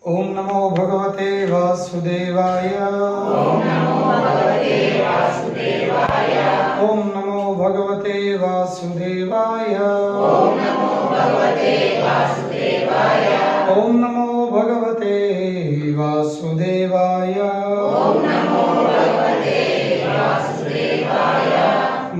ओम नमो भगवते वासुदेवाय। ओम नमो भगवते वासुदेवाय। ओम नमो भगवते वासुदेवाय। ओम नमो भगवते वासुदेवाय। ओम नमो भगवते वासुदेवाय। ओम नमो भगवते वासुदेवाय।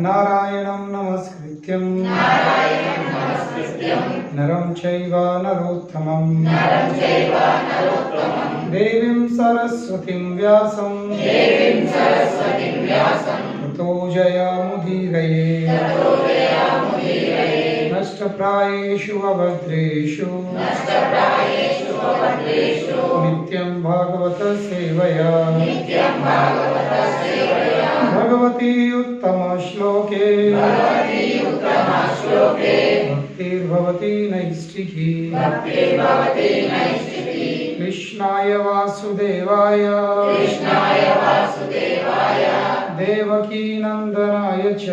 नारायणं नमस्कृत्यं नारायणं नमस्कृत्यं नरं चैव नरोत्तमं नरं चैव नरोत्तमं देवीं सरस्वतीं व्यासं देवीं सरस्वतीं व्यासं ततो जयमुदीरये। ततो जयमुदीरये। नष्टप्रायेषु अभद्रेषु नष्टप्रायेषु अभद्रेषु नित्यं भागवत सेवया नित्यं भागवत सेवया भगवती उत्तम श्लोके भगवती उत्तमश्लोके भक्तिर्भवति नैष्ठिकी भक्तिर्भवति नैष्ठिकी। कृष्णाय वासुदेवाय कृष्णाय वासुदेवाय देवकी नंदनाय च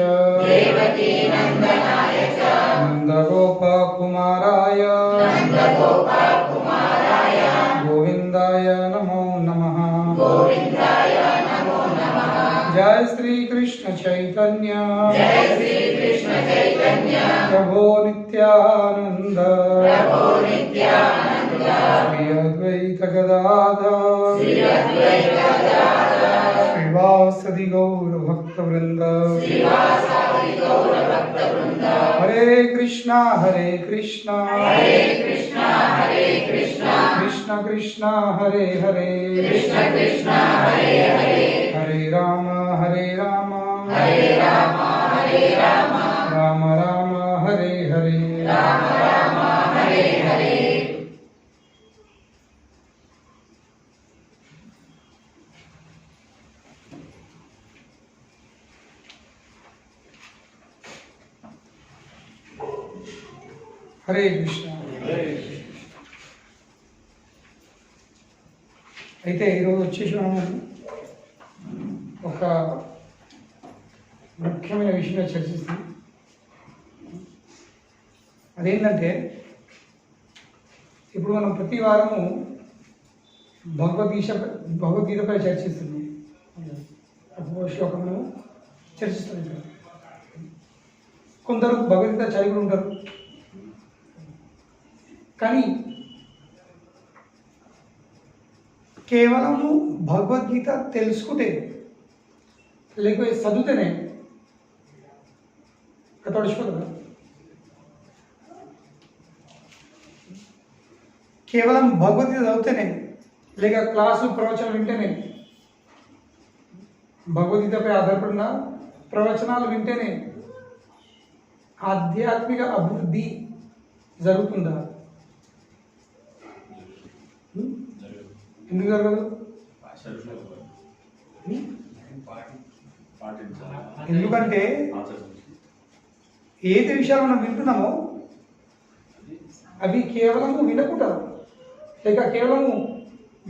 देवकी नन्दनाय च नन्दगोपकुमाराय नन्दगोपकुमाराय गोविन्दाय नमो नमः। गोविन्दाय नमो नमः। जय श्री कृष्ण चैतन्य जय श्री कृष्ण चैतन्य प्रभो नित्यानंद प्रभो नित्यानन्द श्री अद्वैत गदाधर श्री अद्वैत गदाधर श्रीवासदि गौर भक्त वृंद श्रीवासादि गौर भक्तवृन्द। हरे कृष्णा कृष्ण कृष्ण कृष्ण हरे हरे कृष्ण कृष्ण हरे हरे हरे राम हरे राम राम राम हरे हरे। राम राम हरे हरे। हरे कृष्ण। అయితే ఈరోజు వచ్చేసి మనము ఒక ముఖ్యమైన విషయంగా చర్చిస్తాం. అదేంటంటే ఇప్పుడు మనం ప్రతి వారము భగవద్గీతపై చర్చిస్తున్నాం. ఒక్కొక్క శ్లోకంలో చర్చిస్తున్నాం. కొందరు భగవద్గీత చదివి ఉంటారు, కానీ కేవలము భగవద్గీత తెలుసుకుంటే లేకపోతే చదివితేనే తడిచిపోతుంది. కేవలం భగవద్గీత చదివితేనే లేక క్లాసు ప్రవచనం వింటేనే, భగవద్గీతపై ఆధారపడిన ప్రవచనాలు వింటేనే ఆధ్యాత్మిక అభివృద్ధి జరుగుతుందా? ఎందుకు జరగదు? ఎందుకంటే ఏది విషయాలు మనం వింటున్నామో అవి కేవలము వినకుండా లేక కేవలము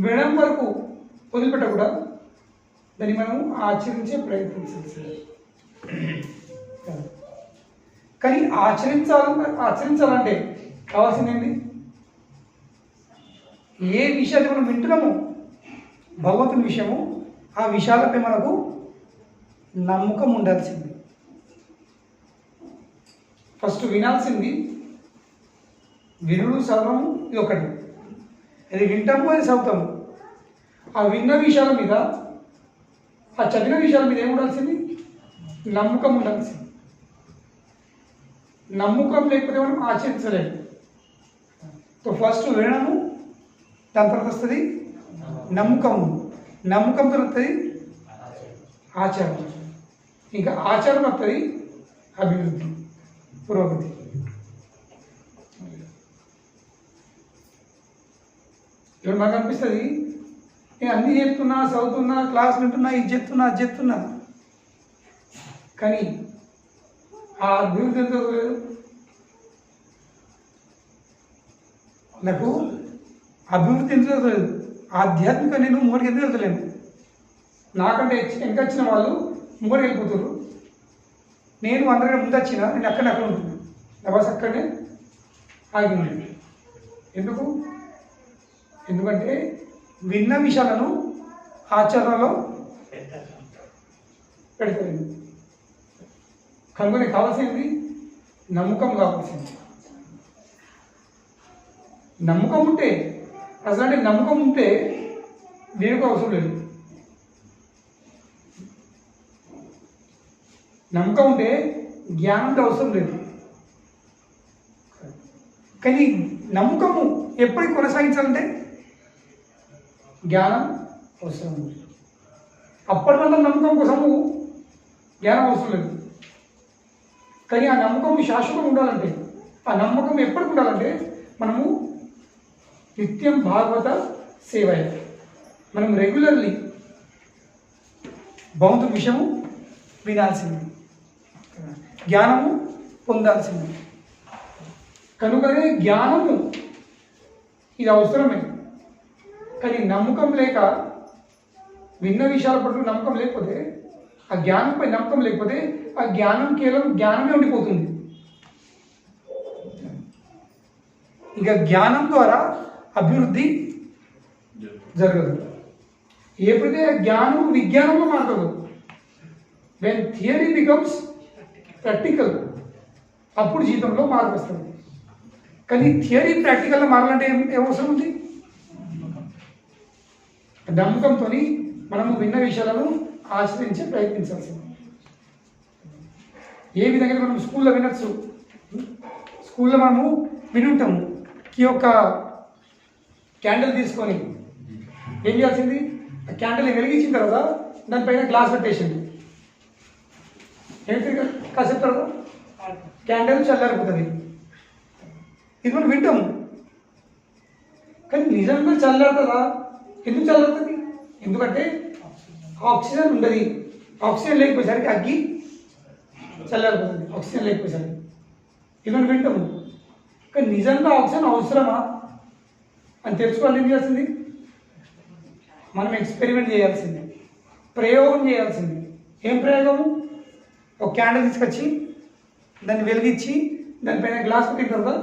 వినడం వరకు వదిలిపెట్టకుండా దాన్ని మనం ఆచరించే ప్రయత్నించాలి. కానీ ఆచరించాలంటే కావాల్సింది ఏంటి? ఏ విషయాన్ని మనం వింటున్నామో భగవంతుని విషయము, ఆ విషయాలపై మనకు నమ్మకం ఉండాల్సింది. ఫస్ట్ వినాల్సింది వినుడు చదవము, ఇది ఒకటి. ఇది వింటాము, అది చదువుతాము. ఆ విన్న విషయాల మీద, ఆ చదివిన విషయాల మీద ఏమి ఉండాల్సింది? నమ్మకం ఉండాల్సింది. నమ్మకం లేకపోతే మనం ఆచరించలేము. సో ఫస్ట్ వినడము, దాని తర్వాత వస్తుంది నమ్మకము, నమ్మకంతో వస్తుంది ఆచరణ, ఇంకా ఆచరణ వస్తుంది అభివృద్ధి, పురోగతి. ఇప్పుడు నాకు అనిపిస్తుంది నేను అన్నీ చెప్తున్నా, చదువుతున్నా, క్లాస్ వింటున్నా, ఇది చెప్తున్నా, అది చెప్తున్నా, కానీ ఆ అభివృద్ధి ఎంతో లేదు. నాకు అభివృద్ధి ఎందుకు లేదు? ఆధ్యాత్మిక నేను ముంగడికి ఎందుకు వెళ్తలేను? నాకంటే ఇంకా వచ్చిన వాళ్ళు ముంగడికి వెళ్ళిపోతారు. నేను అందరికీ ముందు వచ్చిన, నేను అక్కడ ఉంటున్నాను. నా బస్ అక్కడనే ఆగి ఉన్నాను. ఎందుకు? ఎందుకంటే విన్న విషయాలను ఆచరణలో పెడతారు. కనుగొనే కావాల్సింది నమ్మకం కావాల్సింది. నమ్మకం ఉంటే అసలు అంటే నమ్మకం ఉంటే దేనికి అవసరం లేదు. నమ్మకం ఉంటే జ్ఞానంతో అవసరం లేదు. కానీ నమ్మకము ఎప్పటికి కొనసాగించాలంటే జ్ఞానం అవసరం ఉంది. అప్పటి వల్ల నమ్మకం కోసము జ్ఞానం అవసరం లేదు. కానీ ఆ నమ్మకం శాశ్వతం ఉండాలంటే, ఆ నమ్మకం ఎప్పటికి ఉండాలంటే మనము నిత్యం భాగవత సేవ, మనం రెగ్యులర్లీ భగవంతుడి విషయము వినాల్సింది, జ్ఞానము పొందాల్సింది. కనుకనే జ్ఞానము ఇది అవసరమే. కానీ నమ్మకం లేక, విన్న విషయాల పట్ల నమ్మకం లేకపోతే, ఆ జ్ఞానంపై నమ్మకం లేకపోతే ఆ జ్ఞానం కేవలం జ్ఞానమే ఉండిపోతుంది. ఇక జ్ఞానం ద్వారా అభివృద్ధి జరగదు. ఎప్పుడైతే జ్ఞానం విజ్ఞానంలో మారదు, వెన్ థియరీ బికమ్స్ ప్రాక్టికల్, అప్పుడు జీవితంలో మార్పు వస్తుంది. కానీ థియరీ ప్రాక్టికల్గా మారాలంటే ఏం అవసరం ఉంది? నమ్మకంతో మనము విన్న విషయాలను ఆశ్రయించి ప్రయత్నించాల్సింది. ఏ విధంగా మనం స్కూల్లో వినొచ్చు, స్కూల్లో మనము వినుంటాము. ఈ యొక్క క్యాండిల్ తీసుకొని ఏం చేయాల్సింది? ఆ క్యాండిల్ వెలిగించిన తర్వాత దానిపైన గ్లాస్ పెట్టేసింది. ఏంటి కాసేపు తర్వాత క్యాండిల్ చల్లారిపోతుంది. ఇది మనం వింటాము, కానీ నిజంగా చల్లారుతుందా? ఎందుకు చల్లారుతుంది? ఎందుకంటే ఆక్సిజన్ ఉండదు. ఆక్సిజన్ లేకపోయేసరికి అగ్గి చల్లారిపోతుంది, ఆక్సిజన్ లేకపోయేసరికి. ఇవన్నీ వింటాము, కానీ నిజంగా ఆక్సిజన్ అవసరమా అని తెలుసుకోవాలి. ఏం చేయాల్సింది? మనం ఎక్స్పెరిమెంట్ చేయాల్సింది, ప్రయోగం చేయాల్సింది. ఏం ప్రయోగము? ఒక క్యాండిల్ తీసుకొచ్చి దాన్ని వెలిగించి దానిపైన గ్లాస్ పెట్టిన తర్వాత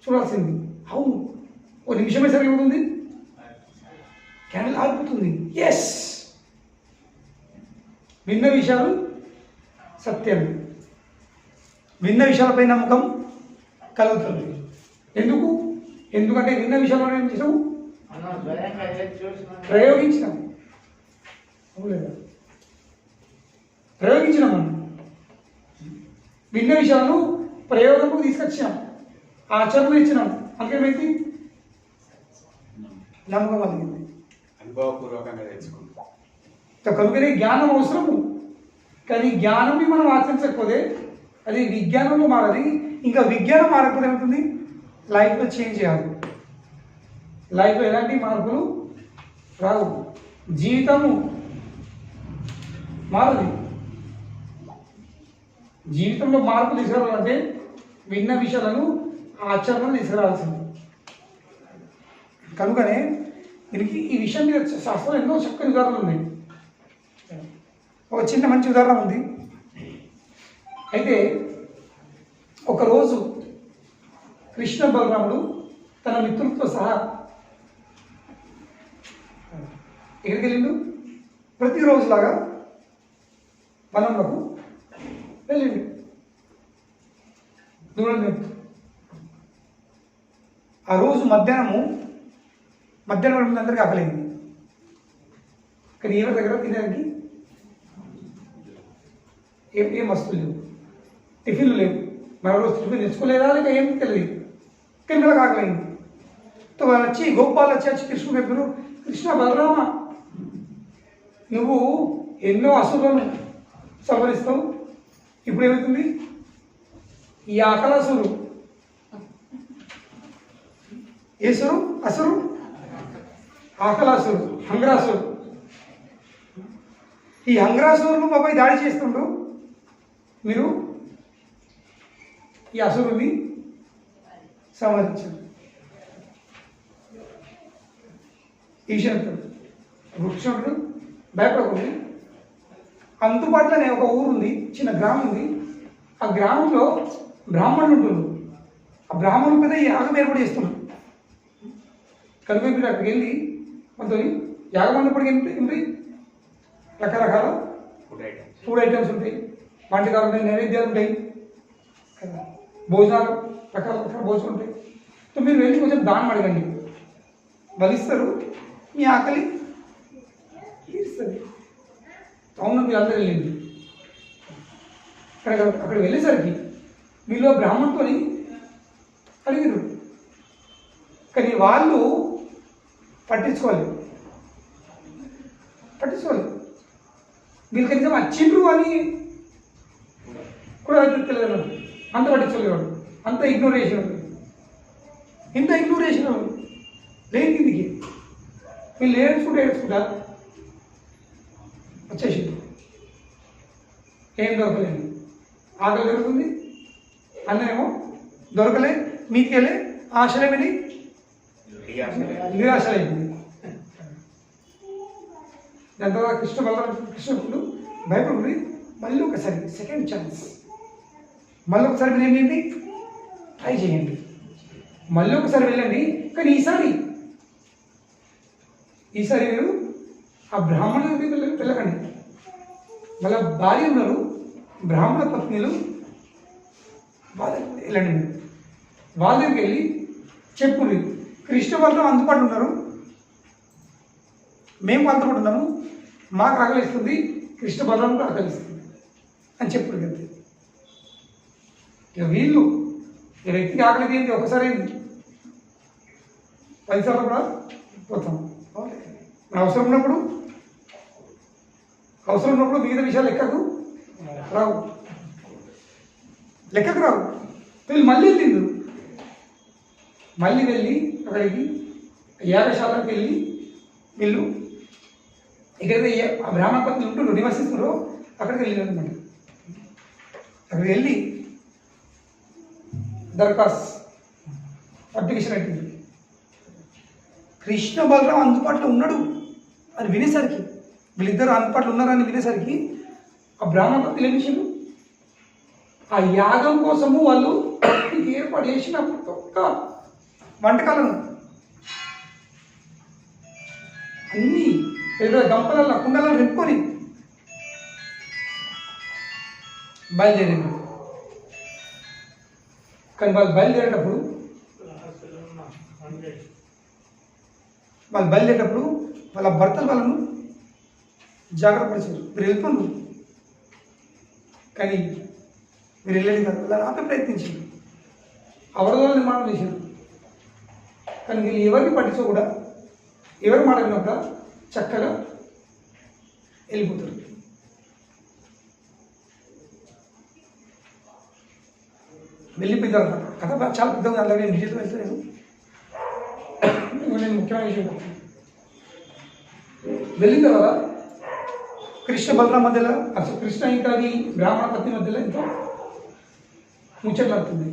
చూడాల్సింది. అవును, ఓ నిమిషమే సరి ఏమవుతుంది? క్యాండిల్ ఆగిపోతుంది. ఎస్, విన్న విషయాలు సత్యం, విన్న విషయాలపై నమ్మకం కలుగుతుంది. ఎందుకు? ఎందుకంటే విన్న విషయాలు ఏం చేసాము? ప్రయోగించినాము. అవులేదా? ప్రయోగించినాం. మనం విన్న విషయాలను ప్రయోగంకు తీసుకొచ్చాం, ఆచరణలు ఇచ్చినాం. అందుకేమైంది? నమ్మకం కలిగింది, అనుభవపూర్వకంగా తెచ్చుకుంటాం. కనుకనే జ్ఞానం అవసరము. కానీ జ్ఞానాన్ని మనం ఆచరించకపోతే అది విజ్ఞానంలో మారది. ఇంకా విజ్ఞానం మారకపోతే ఏమవుతుంది? లైఫ్లో చేంజ్ చేయాలి. లైఫ్లో ఎలాంటి మార్పులు రావు, జీవితము మారది. జీవితంలో మార్పు తీసుకురావాలంటే విన్న విషయాలను ఆచరణలు తీసుకురావాల్సింది. కనుకనే దీనికి ఈ విషయం మీద శాస్త్రంలో ఎన్నో చక్కని ఉదాహరణలు ఉన్నాయి. ఒక చిన్న మంచి ఉదాహరణ ఉంది. అయితే ఒకరోజు కృష్ణ బలరాముడు తన మిత్రులతో సహా ఎక్కడికి వెళ్ళిండు? ప్రతిరోజులాగా వనంలోకి వెళ్ళిండు. దూరం ఆ రోజు మధ్యాహ్నం అందరికీ ఆకలింది. కానీ ఎవరి దగ్గర తినడానికి ఏం వస్తువులు లేవు, టిఫిన్లు లేవు. మరో రోజు టిఫిన్ తెచ్చుకోలేదా లేక ఏం తెలియదు. కానీ మనకు ఆకలింది. వచ్చి గోపాల్ వచ్చి కృష్ణుడు చెప్పారు, కృష్ణ బలరామ, నువ్వు ఎన్నో అసురులను సంహరిస్తావు. ఇప్పుడు ఏమవుతుంది? ఈ ఆకలాసురు, ఏసురు, అసురు, ఆకలాసురు, హంగ్రాసురు, ఈ హంగ్రాసురులు మాపై దాడి చేస్తుండు. మీరు ఈ అసురుని సంహరించారు. ఈశ్వరుడు వృక్షుడు భయపడకూడదు. అందుబాటులోనే ఒక ఊరు ఉంది, చిన్న గ్రామం ఉంది. ఆ గ్రామంలో బ్రాహ్మణులు ఉంటున్నారు. ఆ బ్రాహ్మణుల మీద యాగం ఏర్పాటు చేస్తున్నారు. కనుక మీరు అక్కడికి వెళ్ళి మనతో యాగం అన్నప్పటికీ ఏంటి రకరకాల ఫుడ్ ఐటమ్స్ ఉంటాయి, వంటకాలు ఉంటాయి, నైవేద్యాలు ఉంటాయి కదా, భోజనాలు రకరకాల భోజనాలు ఉంటాయి. సో మీరు వెళ్ళి కొంచెం దానం అడగండి, బలిస్తారు, మీ ఆకలి తీరుస్తుంది. అవును, మీరు అందరూ వెళ్ళింది. అక్కడ వెళ్ళేసరికి మీలో బ్రాహ్మణుతో అడిగారు, కానీ వాళ్ళు పట్టించుకోలేదు. వీళ్ళు కనీసం వచ్చిండ్రు అని కూడా తెలియదు, అంత పట్టించుకోలేవాడు, అంత ఇగ్నోర్ చేసేవాడు. ఇంత ఇగ్నోర్ చేసేవాడు లేని కిందికి వీళ్ళు ఏడ్చుకుంటా వచ్చేసింది. ఏం దొరకలేదు, ఆకలి దొరుకుతుంది, అన్నేమో దొరకలే, మీకెళ్ళే ఆశలేమని నిరాశలైంది. దాని తర్వాత కృష్ణుడు భయపడి మళ్ళీ ఒకసారి సెకండ్ ఛాన్స్, మళ్ళీ ఒకసారి మీరు ఏంటి ట్రై చేయండి, మళ్ళీ ఒకసారి వెళ్ళండి. కానీ ఈసారి మీరు ఆ బ్రాహ్మణుల దగ్గరికి వెళ్ళకండి. వాళ్ళ భార్య ఉన్నారు, బ్రాహ్మణ పత్నిలు, వెళ్ళండి. మీరు వాళ్ళ దగ్గరికి వెళ్ళి చెప్పుండి, కృష్ణ వాళ్ళు అందుబాటులో ఉన్నారు, మేము వాళ్ళతో కూడా ఉన్నాము, మాకు ఆకలిస్తుంది, కృష్ణ బలరాముకు ఆకలిస్తుంది అని చెప్పుడు కదా. ఇక వీళ్ళు ఈ వ్యక్తికి ఆకలి ఏంటి, ఒకసారి అయింది, 10 సార్లు కూడా పోతాం. అవసరం ఉన్నప్పుడు మిగతా విషయాలు లెక్కకు రావు. వీళ్ళు మళ్ళీ వెళ్ళిండు, మళ్ళీ వెళ్ళి అక్కడికి యాగశాలకు వెళ్ళి వీళ్ళు ఎక్కడైతే ఆ బ్రాహ్మణ పత్ని ఉంటున్నారు, నివసిస్తున్నారో అక్కడికి వెళ్ళినారు అనమాట. అక్కడికి వెళ్ళి దరఖాస్తు అప్లికేషన్ పెట్టింది. కృష్ణ బలరాం అందుబాటులో ఉన్నాడు అని వినేసరికి, వీళ్ళిద్దరు అందుబాటులో ఉన్నారని వినేసరికి ఆ బ్రాహ్మణ పత్ని ఏం చేసిండు, ఆ యాగం కోసము వాళ్ళు ఏర్పాటు చేసిన ఒక్క వంటకాలను అన్నీ గంపలలో కుండలలో నింపుకొని బయలుదేరింది. కానీ వాళ్ళు బయలుదేరేటప్పుడు వాళ్ళ భర్తలు వాళ్ళను జాగ్రత్త పరిచారు, మీరు వెళ్ళిపోండి. కానీ మీరు వెళ్ళేది కాదు, వాళ్ళని ఆపే ప్రయత్నించారు, అవరోధాల నిర్మాణం చేశారు. కానీ వీళ్ళు ఎవరిని పట్టించకుండా, ఎవరి మాట విన్నాక చక్కగా వెళ్ళిపోతారు. వెళ్ళిపోయిన తర్వాత కథ చాలా పెద్దగా, అలాగే నేను డీటెయిల్గా వెళ్తలేను. నేను ముఖ్యమైన విషయం చెప్తాను. వెళ్ళిన తర్వాత కృష్ణ బలరాం మధ్యలో, అసలు కృష్ణ ఇంకా అది బ్రాహ్మణ పత్ని మధ్యలో ఎంతో ముచ్చట్లాడుతుంది.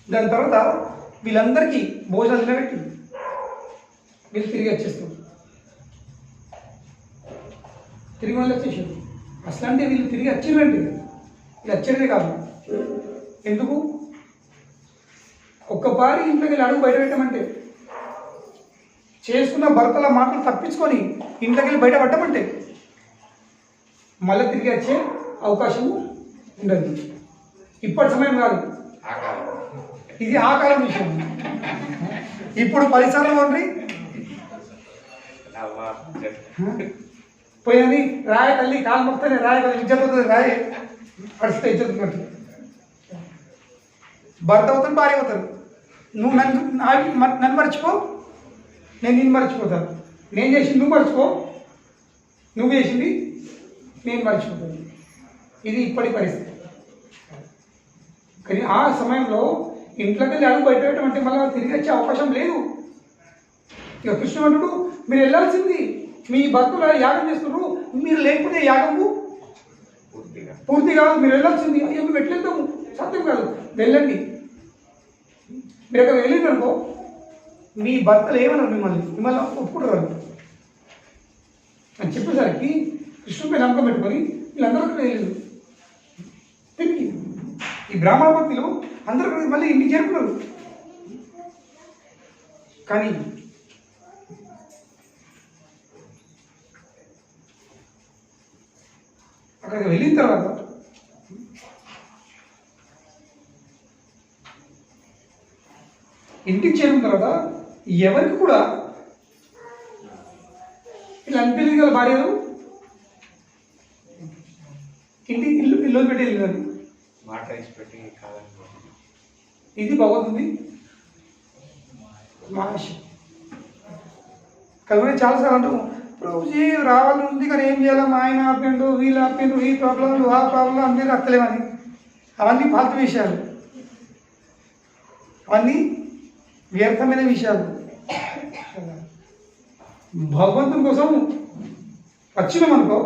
దాని తర్వాత వీళ్ళందరికీ భోజనాలు తినబెట్టి వీళ్ళు తిరిగి వచ్చేస్తారు. తిరిగి మళ్ళీ వచ్చేసారు. అసలు అంటే వీళ్ళు తిరిగి వచ్చిరండి, వీళ్ళు వచ్చేదే కాదు. ఎందుకు ఒక్కపారి ఇంట్లోకి వెళ్ళి అడుగు బయట పెట్టమంటే, చేసుకున్న భర్తల మాటలు తప్పించుకొని ఇంట్లోకి వెళ్ళి బయట పట్టమంటే మళ్ళీ తిరిగి వచ్చే అవకాశము ఉండదు. ఇప్పటి సమయం కాదు, ఇది ఆ కాలం విషయం. ఇప్పుడు 10 సార్లు వండి పోయినది రాయ తల్లి కాలు మొక్కనే రాయ ఇజ్జత్ అవుతుంది, రాయ పడిస్తే ఇజ్జత్ ఉన్నట్టు. భర్త అవుతాను, భార్య అవుతారు. నువ్వు నన్ను మర్చిపో, నేను నిన్ను మర్చిపోతాను. నేను చేసింది నువ్వు మర్చిపో, నువ్వు చేసింది నేను మర్చిపోతాను. ఇది ఇప్పటి పరిస్థితి. కానీ ఆ సమయంలో ఇంట్లోకి వెళ్ళి అడుగు బయట పెట్టడం అంటే మళ్ళీ తిరిగి వచ్చే అవకాశం లేదు. ఇక కృష్ణుడు మీరు వెళ్ళాల్సింది, మీ భక్తులు యాగం చేస్తున్నారు, మీరు లేకపోతే యాగము పూర్తి కాదు, మీరు వెళ్ళాల్సింది. అయ్యో మేము ఎట్లెళ్తాము, సత్యం కాదు, వెళ్ళండి. మీరు అక్కడ వెళ్ళిందనుకో మీ భర్తలు ఏమన్నారు, మిమ్మల్ని ఒప్పుకుంటారు అని చెప్పేసరికి కృష్ణుడిపై నమ్మకం పెట్టుకొని వీళ్ళందరూ అక్కడ వెళ్ళారు. తిరిగి ఈ బ్రాహ్మణ భక్తులు అందరూ మళ్ళీ ఇంటికి చేరుకున్నారు. కానీ అక్కడికి వెళ్ళిన తర్వాత ఇంటికి చేరిన తర్వాత ఎవరికి కూడా ఇలా అనిపించింది కదా భార్యలు ఇల్లు పెట్టి వెళ్ళినారు మాట ఇచ్చిపెట్టి కాదనుకోండి. ఇది బాగుంది మహర్షి కాబట్టి చాలాసార్లు అంటాము ప్రభుజీ రావాలని ఉంది కానీ ఏం చేయాలి మా ఆయన ఆపిండు వీళ్ళు ఆపిండు ఈ ప్రాబ్లంలు ఆ ప్రాబ్లం అందరూ అత్తలేమని అవన్నీ ఫాల్తు విషయాలు అవన్నీ వ్యర్థమైన విషయాలు. భగవంతుని కోసం వచ్చినామనుకో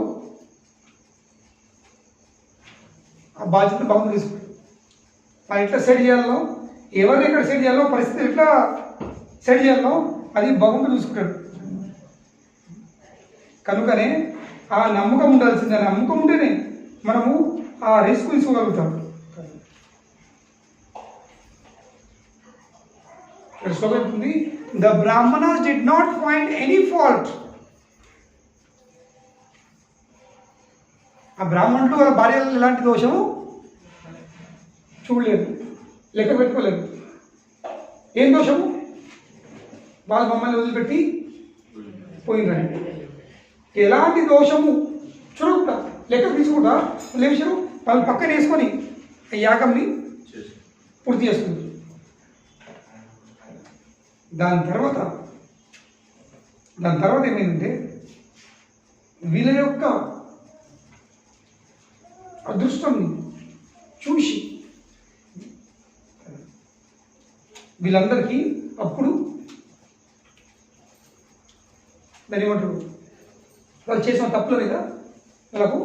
ఆ బాధ్యత భగవంతుడు తీసుకుంటాడు. మనం ఎట్లా సెట్ చేయాలో ఎవరిని ఎక్కడ సెట్ చేయాలో పరిస్థితి ఎట్లా సెట్ చేయాలో అది భగవంతుడు చూసుకుంటాడు. కనుకనే ఆ నమ్మకం ఉండాల్సిందే. ఆ నమ్మకం ఉంటేనే మనము ఆ రిస్క్ తీసుకోగలుగుతాం. ఇక్కడ శ్లోకం ఉంది, the Brahmanas did not find any fault. ఆ బ్రాహ్మణులు వాళ్ళ భార్యలు ఎలాంటి దోషము చూడలేదు, లెక్క పెట్టుకోలేదు. ఏం దోషము? వాళ్ళు మమ్మల్ని వదిలిపెట్టి పోయిందండి. ఎలాంటి దోషము చూడకుండా లెక్క తీసుకుంటా లేచారు వాళ్ళు పక్కన వేసుకొని యాగంని పూర్తి చేస్తుంది. దాని తర్వాత ఏమైందంటే వీళ్ళ యొక్క అదృష్టంని చూసి వీళ్ళందరికీ అప్పుడు దాని ఏమంటారు వాళ్ళు చేసిన తప్పుల మీద వాళ్ళకు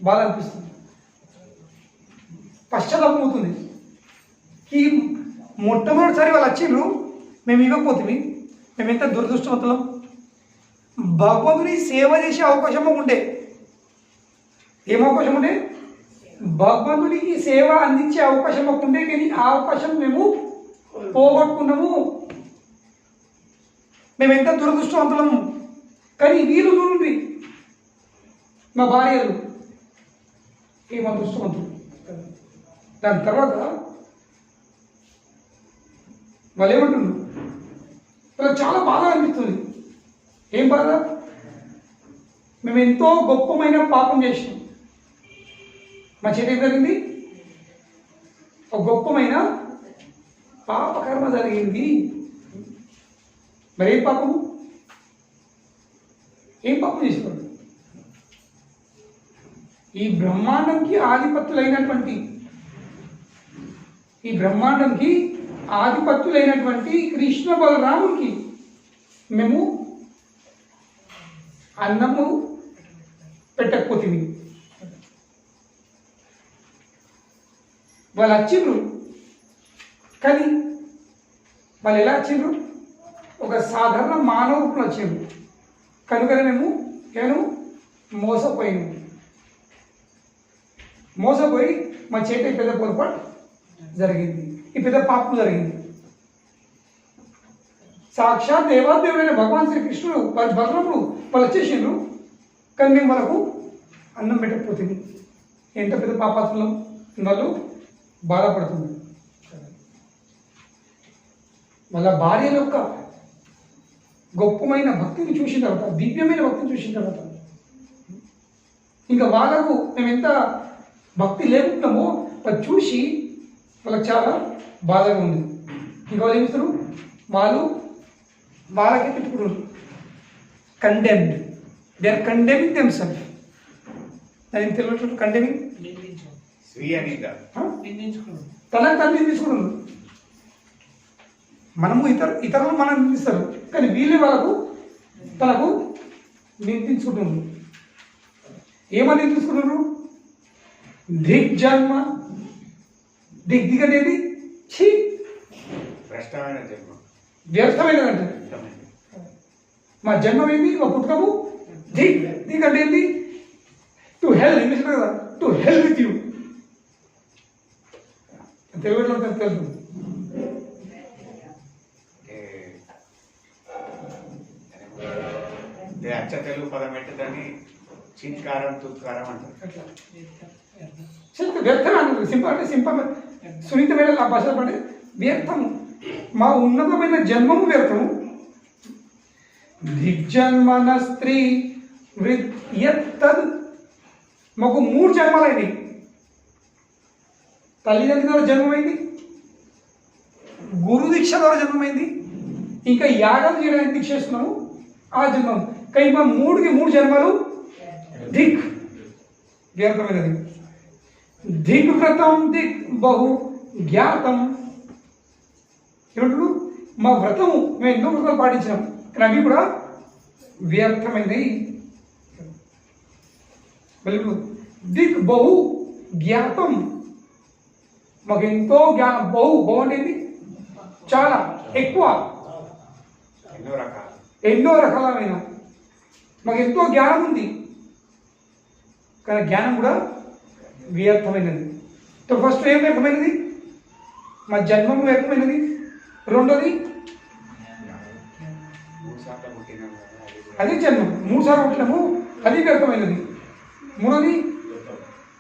బాధ అనిపిస్తుంది, పశ్చాత్తాపం అవుతుంది. ఈ మొట్టమొదటిసారి వాళ్ళు వచ్చిండ్రు, మేము ఇవ్వకపోతే మేము ఎంత దురదృష్టవంతులం. భగవంతుని సేవ చేసే అవకాశం ఉండే, ఏం అవకాశం ఉండే? భగవంతుడికి సేవ అందించే అవకాశం మాకు ఉండే, కానీ ఆ అవకాశం మేము పోగొట్టుకున్నాము. మేము ఎంత దురదృష్టవంతులము. కానీ వీళ్ళు చూడండి, మా భార్యలు ఏం అదృష్టవంతులు. దాని తర్వాత వాళ్ళు ఏమంటున్నారు, వాళ్ళకి చాలా బాధ అనిపిస్తుంది. ఏం బాధ? మేము ఎంతో గొప్పమైన పాపం చేసినాం, మా చేతి ఏం జరిగింది? ఒక గొప్పమైన పాపకర్మ జరిగింది. మరి ఏం పాపము? ఏం పాపం చేసినాడు? ఈ బ్రహ్మాండంకి ఆధిపత్యులైనటువంటి కృష్ణ బలరామునికి మేము అన్నము పెట్టకపోతుంది. వాళ్ళు వచ్చిండ్రు, కానీ వాళ్ళు ఎలా వచ్చిండ్రు? ఒక సాధారణ మానవులు వచ్చిండ్రు. కనుకనే నేను మోసపోయి మా చేతి పెద్ద పొరపాటు జరిగింది, ఈ పెద్ద పాపం జరిగింది. సాక్షాత్ దేవాదేవుడైన భగవాన్ శ్రీకృష్ణుడు బలరాముడు వాళ్ళు వచ్చేసిండ్రు, కానీ మేము వాళ్ళకు అన్నం పెట్టకపోతుంది. ఎంత పెద్ద పాపాత్మలం వాళ్ళు బాధపడుతుంది. వాళ్ళ భార్య యొక్క గొప్పమైన భక్తిని చూసిన తర్వాత, దివ్యమైన భక్తిని చూసిన తర్వాత ఇంకా వాళ్ళకు మేము ఎంత భక్తి లేకుంటున్నామో అది చూసి వాళ్ళకి చాలా బాధగా ఉంది. ఇంకా వాళ్ళు ఏమిస్తారు? వాళ్ళకే తిట్టుకుంటారు. Condemned, they are condemning them self. దాని తెలియదు కండెమింగ్, తనకు తను నిందించుకుంటున్నారు. మనము ఇతరులు మనం నిందిస్తారు, కానీ వీళ్ళే తనకు నిందించుకుంటున్నారు. ఏమని నిందించుకుంటున్నారు? దిగ్జన్మ. దిగ్ అనేది వ్యర్థమైనదంటే మా జన్మం ఏంది? మా పుట్టుకము దిగ్ అంటే ఏంటి? To hell. ఇంగ్లీష్ కదా, టు హెల్ విత్ యూ. తెలుగులో తెలుసు. అచ్చ తెలుగు పదం పెట్టదని చిత్కారం తుత్కారం అంటారు. అట్లా వ్యర్థం అన్నది సింపుల్ అంటే సింపుల్ సున్నితమైన ఆ భాషలో పడే వ్యర్థము. మా ఉన్నతమైన జన్మము వ్యర్థము. దిగ్జన్మన స్త్రీ వృత్యత్తద్ మాకు 3 జన్మలైనవి. తల్లిదండ్రుల ద్వారా జన్మమైంది, గురు దీక్ష ద్వారా జన్మమైంది, ఇంకా యాగం చేయడానికి దీక్ష చేస్తున్నాము ఆ జన్మం. కానీ మా 3 జన్మలు దిక్ వ్యర్థమైనది. దిగ్వ్రతం దిక్ బహు జ్ఞాతం. ఏమంటారు? మా వ్రతము మేము ఎన్నో వ్రతాలు పాటించినాం కానీ అవి కూడా వ్యర్థమైనవి. దిక్ బహు జ్ఞాతం మాకు ఎంతో జ్ఞానం. బహు అనేది చాలా ఎక్కువ, ఎన్నో రకాలైన మాకు ఎంతో జ్ఞానం ఉంది కానీ జ్ఞానం కూడా వ్యర్థమైనది. ఫస్ట్ ఏం వ్యర్థమైనది? మా జన్మం వ్యర్థమైనది. రెండోది అదే జన్మం 3 సార్లు పుట్టినాము అది వ్యర్థమైనది. మూడోది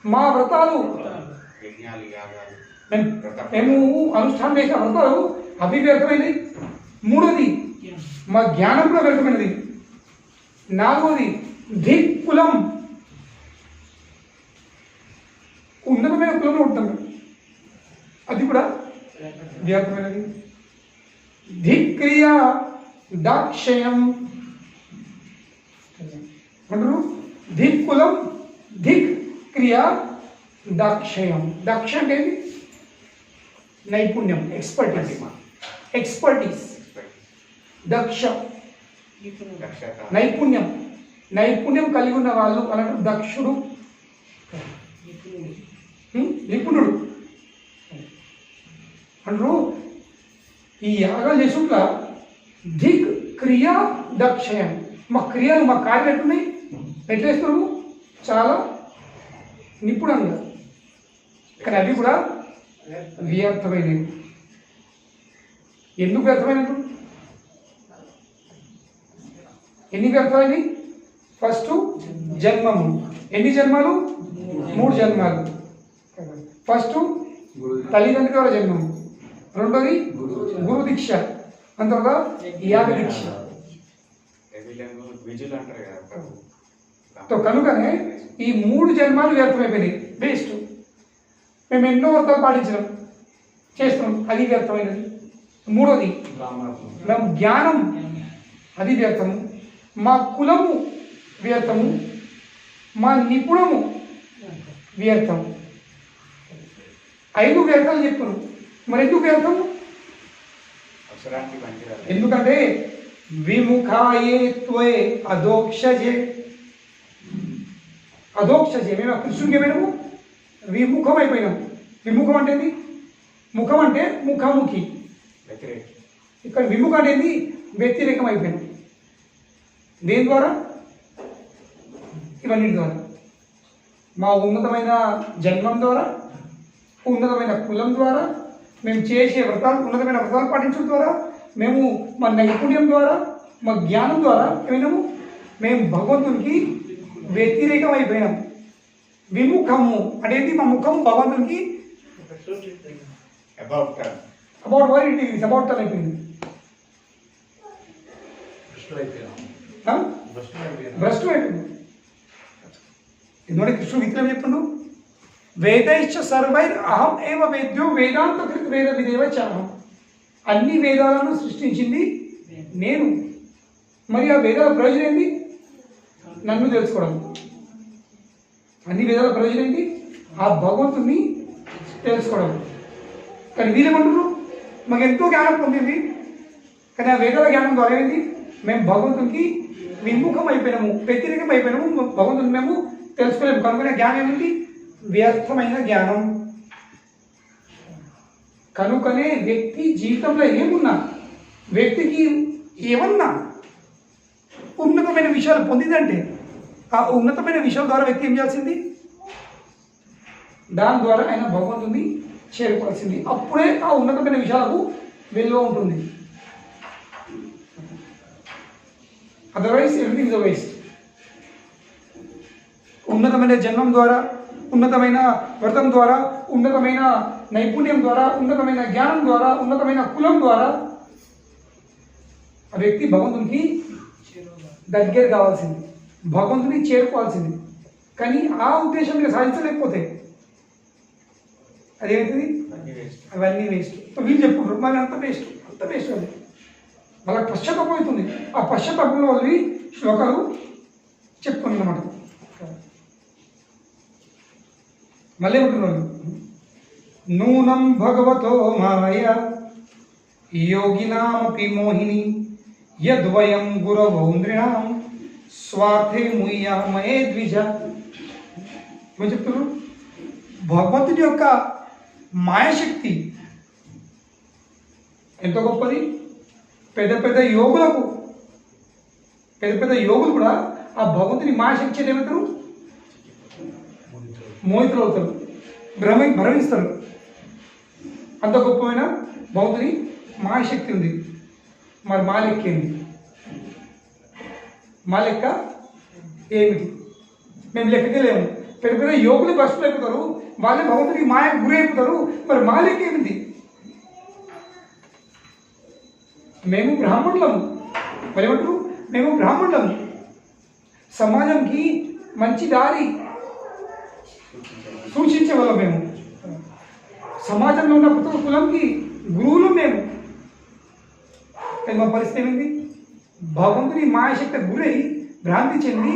మా వ్రతాలు మేము అనుష్ఠానం చేసిన వ్రతాలు అవి వ్యర్థమైనవి. మూడోది మా జ్ఞానం కూడా వ్యర్థమైనది. నాలుగోది దిక్ కులం, ఉన్నతమైన కులంలో ఉంటాం అది కూడా వ్యర్థమైనది. ధిక్ క్రియా దాక్షయం అంటారు. ధిక్ కులం, ధిక్ క్రియా దాక్షయం. దక్ష అంటే నైపుణ్యం, ఎక్స్పర్టీస్. దక్ష నైపుణ్యం కలిగి ఉన్న వాళ్ళు అలాంటి దక్షుడు, నిపుణుడు అంటారు. ఈ యాగాలు చేసుట్లా ధిక్ క్రియా దక్షయం. మా క్రియలు మా కార్యాలు ఎట్టున్నాయి ఎట్లేస్తున్నాము చాలా నిపుణంగా కానీ అవి కూడా వ్యర్థమైనవి. ఎందుకు వ్యర్థమైనట్టు? ఎన్ని వ్యర్థమైనవి? ఫస్ట్ జన్మము. ఎన్ని జన్మాలు? 3 జన్మాలు. ఫస్ట్ తల్లిదండ్రుల ద్వారా జన్మం, రెండోది గురు దీక్ష, దాని తర్వాత యాగ దీక్ష. కనుకనే ఈ 3 జన్మాలు వ్యర్థమైపోయినాయి, వేస్ట్. మేము ఎన్నో వ్రతాలు పాటించడం చేస్తున్నాం అది వ్యర్థమైనది. మూడోది మేము జ్ఞానం అది వ్యర్థము, మా కులము వ్యర్థము, మా నిపుణము వ్యర్థం. 5 వ్యర్థాలు చెప్తున్నాం. మరి ఎందుకు వ్యర్థము? ఎందుకంటే విముఖాయే త్వే అధోక్షజే. మేము కృష్ణుడికి ఏమైనాము? విముఖం అయిపోయినాం. విముఖం అంటే ఏంటి? ముఖం అంటే ముఖాముఖి. ఇక్కడ విముఖం అంటే ఏంటి? వ్యతిరేకం అయిపోయినాం. దేని ద్వారా? ఇవన్నీ ద్వారా. మా ఉన్నతమైన జన్మం ద్వారా, ఉన్నతమైన కులం ద్వారా, మేము చేసే వ్రతాలు, ఉన్నతమైన వ్రతాలు పాటించడం ద్వారా, మేము మా నైపుణ్యం ద్వారా, మా జ్ఞానం ద్వారా ఏమైనాము? మేము భగవంతునికి వ్యతిరేకం అయిపోయినాం. విముఖము అనేది మా ముఖము భగవంతునికి about what it is about turn అయిపోయింది. భ్రష్టు అయిపోయింది. ఎందుకంటే కృష్ణుడు విగ్రహం చెప్తున్నాడు, వేదైశ్చ సర్వైర్ అహం ఏవ వేద్యో వేదాంత వేద విదేవ చాహం. అన్ని వేదాలను సృష్టించింది నేను. మరి ఆ వేదాల ప్రయోజనం ఏంటి? నన్ను తెలుసుకోవడం. అన్ని వేదాల ప్రయోజనం ఏంటి? ఆ భగవంతుని తెలుసుకోవడం. కానీ వీళ్ళేమంటారు? మాకు ఎంతో జ్ఞానం పొందింది కానీ ఆ వేదాల జ్ఞానం ద్వారా ఏంటి? మేము భగవంతునికి విముఖం అయిపోయినాము, వ్యతిరేకం అయిపోయినాము. భగవంతుని మేము తెలుసుకోలేము. కనుక జ్ఞానం ఏమిటి? వ్యర్థమైన జ్ఞానం. కనుకనే వ్యక్తి జీవితంలో ఏమున్నా, వ్యక్తికి ఏమన్నా ఉన్నతమైన విషయాలు పొందిందంటే ఆ ఉన్నతమైన విషయాల ద్వారా వ్యక్తి ఏం చేయాల్సింది? దాని ద్వారా ఆయన భగవంతుని చేరుకోవాల్సింది. అప్పుడే ఆ ఉన్నతమైన విషయాలకు విలువ ఉంటుంది. Otherwise everything is waste. ఉన్నతమైన జన్మం ద్వారా, ఉన్నతమైన వ్రతం ద్వారా, ఉన్నతమైన నైపుణ్యం ద్వారా, ఉన్నతమైన జ్ఞానం ద్వారా, ఉన్నతమైన కులం ద్వారా ఆ వ్యక్తి భగవంతునికి దగ్గర కావాల్సింది, భగవంతుని చేరుకోవాల్సింది. కానీ ఆ ఉద్దేశం మీద సాధించలేకపోతే అదేమవుతుంది? అవన్నీ వేస్ట్. వీళ్ళు చెప్పుకుంటారు మరి అంత వేస్ట్, అంత వేస్ట్ అది. వాళ్ళకి పశ్చాత్తాపం అవుతుంది. ఆ పశ్చాత్తాపంలో వాళ్ళు శ్లోకాలు చెప్పుకుంది అన్నమాట. మళ్ళీ ఏమంటున్నారు? నూనం భగవతో మాయ యోగినామపి మోహిని యద్వయం గురవో నృణాం స్వార్థే ముయ్యామయే ద్విజ. ఏమని చెప్తున్నారు? భగవంతుని యొక్క మాయాశక్తి ఎంత గొప్పది. పెద్ద పెద్ద యోగులు కూడా ఆ భగవంతుని మాయాశక్తి ఏమవుతారు? మోహితులు అవుతారు, భ్రమిస్తారు. అంత గొప్పమైన భగవంతుని మాయాశక్తి ఉంది. మరి మా లెక్క ఏంది? మా లెక్క ఏమిటి? మేము లెక్కకే లేము. పెద్ద పెద్ద యోగులు భ్రష్టులు అయిపోతారు, వాళ్ళే భగవంతుడికి మాయకు గురి అయిపోతారు. మరి మా లెక్క ఏమిటి? మేము బ్రాహ్మణులము. మరి ఏమంటారు? మేము బ్రాహ్మణులము. సమాజంకి మంచి దారి సూచించే వాళ్ళం మేము. సమాజంలో ఉన్న ప్రతి ఒక్క కులంకి గురువులు మేము. కానీ మా పరిస్థితి ఏమిటి? భగవంతుని మాయాశక్తి గురై భ్రాంతి చెంది